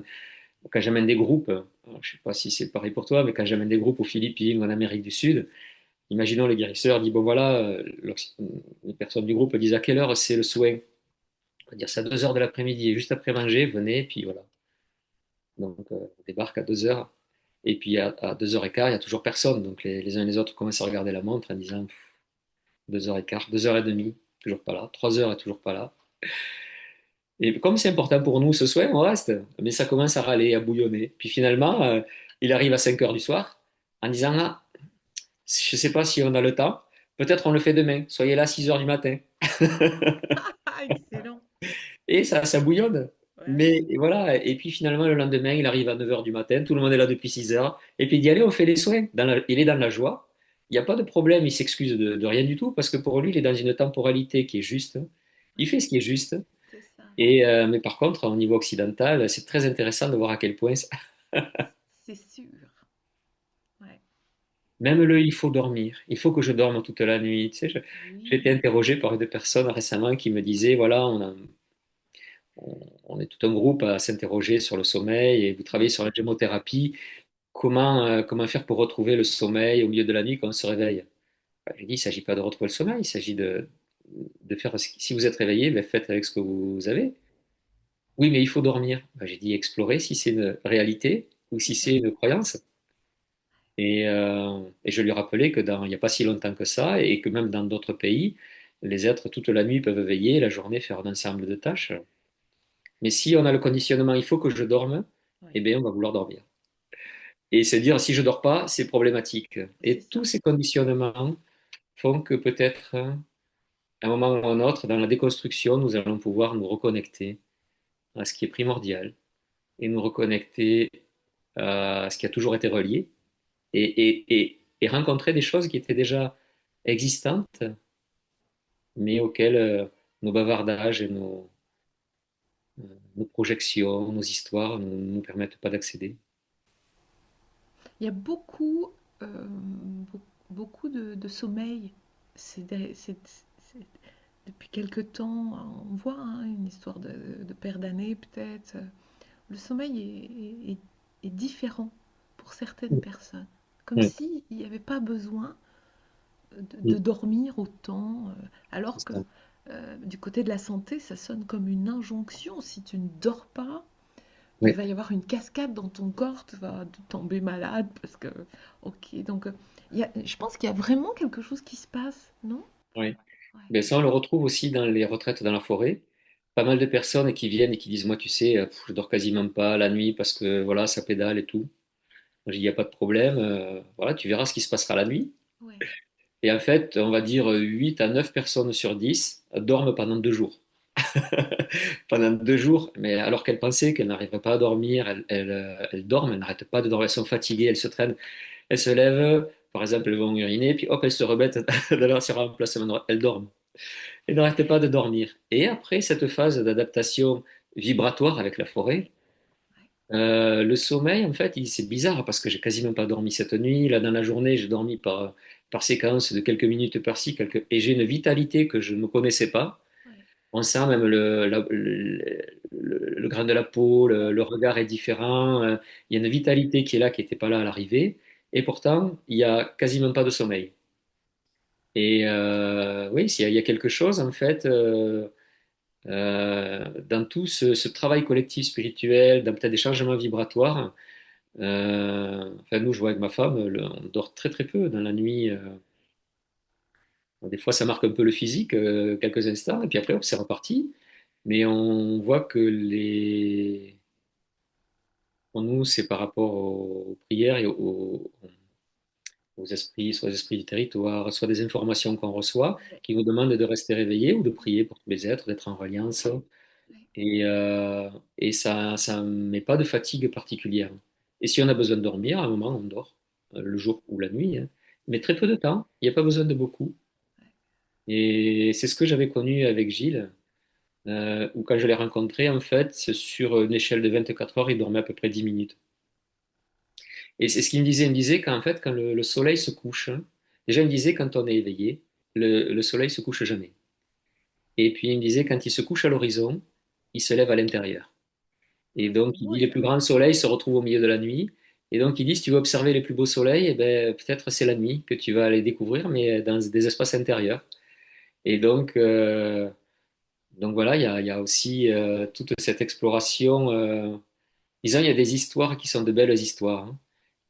quand j'amène des groupes, alors, je ne sais pas si c'est pareil pour toi, mais quand j'amène des groupes aux Philippines ou en Amérique du Sud, imaginons les guérisseurs disent, bon voilà, les personnes du groupe disent à quelle heure c'est le soin. On va dire c'est à 2 heures de l'après-midi, et juste après manger, venez, puis voilà. Donc on débarque à 2 heures, et puis à 2h15, il n'y a toujours personne. Donc les uns et les autres commencent à regarder la montre en disant 2h15, 2h30, toujours pas là, 3 heures et toujours pas là. Et comme c'est important pour nous ce soir, on reste. Mais ça commence à râler, à bouillonner. Puis finalement, il arrive à 5 heures du soir en disant, ah, je ne sais pas si on a le temps, peut-être on le fait demain, soyez là à 6 heures du matin. Ah, excellent. Et ça bouillonne. Ouais. Mais et voilà, et puis finalement, le lendemain, il arrive à 9 heures du matin, tout le monde est là depuis 6 heures, et puis il dit, allez, on fait les soins. Il est dans la joie, il n'y a pas de problème, il s'excuse de rien du tout, parce que pour lui, il est dans une temporalité qui est juste, il Ouais, fait ce qui est juste, c'est ça. mais par contre, au niveau occidental, c'est très intéressant de voir à quel point, C'est sûr. Ouais. même le il faut dormir, il faut que je dorme toute la nuit. Tu sais, j'ai été Oui. interrogé par deux personnes récemment qui me disaient, voilà, on est tout un groupe à s'interroger sur le sommeil, et vous travaillez Oui. sur la gémothérapie. Comment faire pour retrouver le sommeil au milieu de la nuit quand on se réveille? Ben, j'ai dit, il ne s'agit pas de retrouver le sommeil, il s'agit de faire, si vous êtes réveillé, ben, faites avec ce que vous avez. Oui, mais il faut dormir. Ben, j'ai dit, explorer si c'est une réalité ou si c'est une croyance. Et je lui rappelais que il n'y a pas si longtemps que ça, et que même dans d'autres pays, les êtres toute la nuit peuvent veiller, la journée faire un ensemble de tâches. Mais si on a le conditionnement, il faut que je dorme, Oui. eh bien, on va vouloir dormir. Et se dire, si je dors pas, c'est problématique. C'est Et tous ça. ces conditionnements font que peut-être, à un moment ou à un autre, dans la déconstruction, nous allons pouvoir nous reconnecter à ce qui est primordial, et nous reconnecter à ce qui a toujours été relié, et rencontrer des choses qui étaient déjà existantes, mais auxquelles nos bavardages et nos projections, nos histoires ne nous permettent pas d'accéder. Il y a beaucoup, beaucoup de sommeil. C'est- depuis quelque temps, on voit hein, une histoire de paire d'années peut-être. Le sommeil est différent pour certaines Mm. personnes. Comme Mm. s'il n'y avait pas besoin de Mm. dormir autant, C'est alors que ça. du côté de la santé, ça sonne comme une injonction. Si tu ne dors pas, il Oui, va y avoir une cascade dans ton corps, tu vas tomber malade parce que, ok, donc je pense qu'il y a vraiment quelque chose qui se passe, non? oui. Ouais, Ben ça, on le retrouve aussi dans les retraites dans la forêt. Pas mal de personnes qui viennent et qui disent, moi, tu sais, je dors quasiment pas la nuit parce que voilà, ça pédale et tout. Moi, j'ai dit, il n'y a pas de problème. Voilà, tu verras ce qui se passera la nuit. ouais, Et en fait, on va dire 8 à 9 personnes sur 10 dorme pendant 2 jours. Pendant 2 jours, mais alors qu'elle pensait qu'elle n'arriverait pas à dormir, elle dort, mais elle n'arrête pas de dormir, elles sont fatiguées, elles se traînent, elles se lèvent, par exemple, elles vont uriner, puis hop, elles se remettent sur un emplacement, elles dorment. Elles n'arrêtent pas de dormir. Et après cette phase d'adaptation vibratoire avec la forêt, le sommeil, en fait, c'est bizarre parce que j'ai quasiment pas dormi cette nuit. Là, dans la journée, j'ai dormi par séquence de quelques minutes par-ci, et j'ai une vitalité que je ne connaissais pas. Ouais, On sent même le grain de la peau, le regard est différent. Il y a une vitalité qui est là, qui n'était pas là à l'arrivée. Et pourtant, il y a quasiment pas de sommeil. Et oui, il y a quelque chose, en fait, dans tout ce travail collectif spirituel, dans peut-être des changements vibratoires. Enfin, nous, je vois avec ma femme, on dort très très peu dans la nuit. Des fois, ça marque un peu le physique, quelques instants, et puis après, hop, c'est reparti. Mais on voit que pour nous, c'est par rapport aux prières et aux esprits, soit les esprits du territoire, soit des informations qu'on reçoit, ouais, qui nous demandent de rester réveillés ou de prier pour tous les êtres, d'être en reliance. ouais, Et, euh, et ça ne met pas de fatigue particulière. Et si on a besoin de dormir, à un moment, on dort, le jour ou la nuit, hein. Mais très peu de temps, il n'y a pas besoin de beaucoup. Et c'est ce que j'avais connu avec Gilles, où quand je l'ai rencontré, en fait, sur une échelle de 24 heures, il dormait à peu près 10 minutes. Et c'est ce qu'il me disait. Il me disait qu'en fait, quand le soleil se couche, hein, déjà, il me disait quand on est éveillé, le soleil se couche jamais. Et puis, il me disait quand il se couche à l'horizon, il se lève à l'intérieur. Et ouais, c'est donc, il beau dit les ça. plus grands soleils se retrouvent au milieu de la nuit. Et donc, il dit si tu veux observer les plus beaux soleils, eh ben, peut-être c'est la nuit que tu vas aller découvrir, mais dans des espaces intérieurs. Et donc voilà, il y a aussi toute cette exploration. Disons, il y a des histoires qui sont de belles histoires, hein,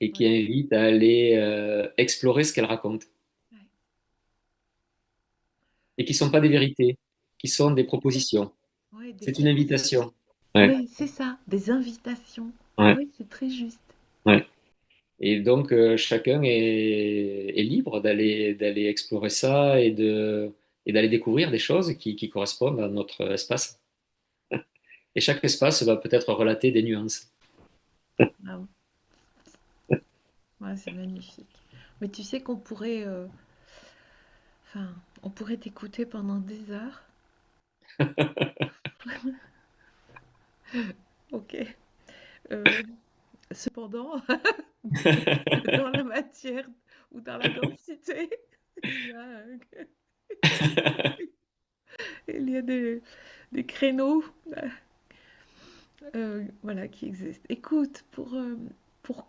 et qui Ouais, invitent à aller explorer ce qu'elles racontent. ouais. Et qui ne sont pas des vérités, qui sont des Exact. propositions. Ouais, des C'est une propositions. invitation. Ouais, Oui, c'est ça, des invitations. ouais, Oui, c'est très juste. ouais. Et donc, chacun est libre d'aller explorer ça et d'aller découvrir des choses qui correspondent à notre espace. Et chaque espace va peut-être relater des nuances. Ah, ouais, c'est magnifique. Mais tu sais qu'on pourrait, enfin, on pourrait t'écouter pendant des heures. Ok. Euh, cependant, dans la matière ou dans la densité, il y a, euh, il y a des créneaux, voilà, qui existent. Écoute, pour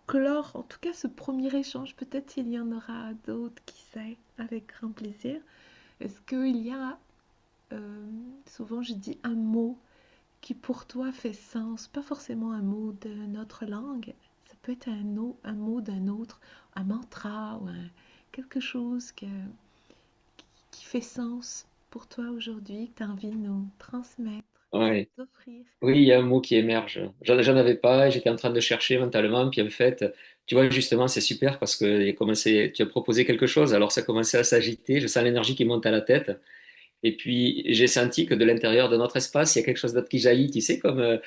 clore, en tout cas, ce premier échange, peut-être il y en aura d'autres, qui sait, avec grand plaisir. Est-ce qu'il y a, euh, souvent je dis un mot qui pour toi fait sens, pas forcément un mot de notre langue, ça peut être un mot d'un autre, un mantra ou quelque chose qui fait sens pour toi aujourd'hui, que tu as envie de nous transmettre, Ouais. nous offrir. Oui, il y a un mot qui émerge. J'en avais pas, j'étais en train de chercher mentalement, puis en fait, tu vois, justement, c'est super parce que tu as proposé quelque chose, alors ça commençait à s'agiter, je sens l'énergie qui monte à la tête. Et puis, j'ai senti que de l'intérieur de notre espace, il y a quelque chose d'autre qui jaillit, tu sais, comme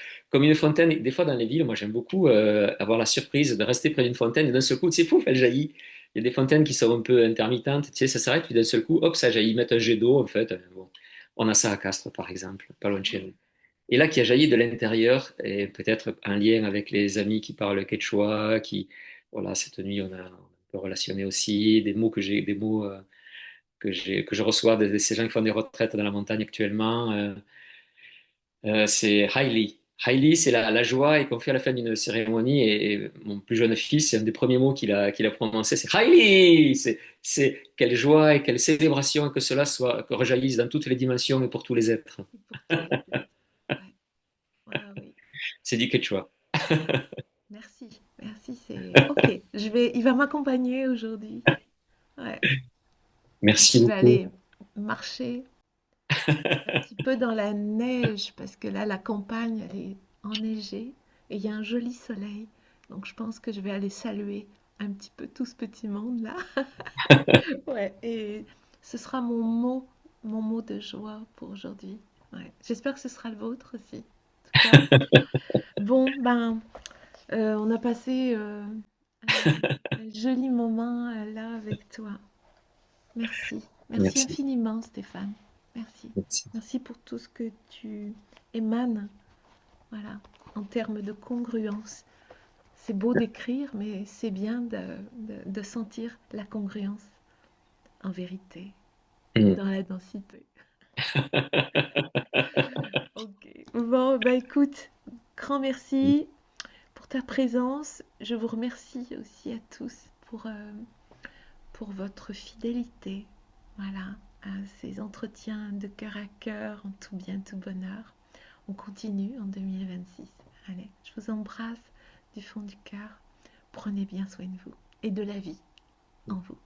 une fontaine. Des fois, dans les villes, moi, j'aime beaucoup avoir la surprise de rester près d'une fontaine et d'un seul coup, tu sais, pouf, elle jaillit. Il y a des fontaines qui sont un peu intermittentes, tu sais, ça s'arrête, puis d'un seul coup, hop, ça jaillit, mettre un jet d'eau, en fait. Bon. On a ça à Castres, par exemple, pas loin de chez Ouais, nous. Et là, qui a jailli de l'intérieur, et peut-être un lien avec les amis qui parlent quechua, voilà, cette nuit, on a un peu relationné aussi, des mots que je reçois de ces gens qui font des retraites dans la montagne actuellement, c'est Hailey. Hailey, c'est la joie et qu'on fait à la fin d'une cérémonie. Et mon plus jeune fils, c'est un des premiers mots qu'il a prononcé, c'est Hailey. C'est quelle joie et quelle célébration que cela soit, que rejaillisse dans toutes les dimensions et pour tous les êtres. et pour tous les êtres. Ouais, ouais, oui. C'est du quechua. Merci, merci, c'est ok. Il va m'accompagner aujourd'hui. Ouais. Merci Je vais beaucoup. aller marcher un petit peu dans la neige parce que là, la campagne, elle est enneigée et il y a un joli soleil. Donc, je pense que je vais aller saluer un petit peu tout ce petit monde là. Ouais, et ce sera mon mot mon mot de joie pour aujourd'hui. Ouais. J'espère que ce sera le vôtre aussi. En tout cas, bon, ben, on a passé un joli moment là avec toi. Merci. Merci Merci. infiniment, Stéphane. Merci. Merci. Merci pour tout ce que tu émanes, voilà, en termes de congruence. C'est beau d'écrire, mais c'est bien de sentir la congruence en vérité et Mm. dans la densité. Ok. Bon, bah écoute, grand merci pour ta présence. Je vous remercie aussi à tous pour votre fidélité. Voilà, à ces entretiens de cœur à cœur, en tout bien, tout bonheur. On continue en 2026. Allez, je vous embrasse du fond du cœur. Prenez bien soin de vous et de la vie en vous.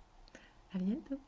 À bientôt.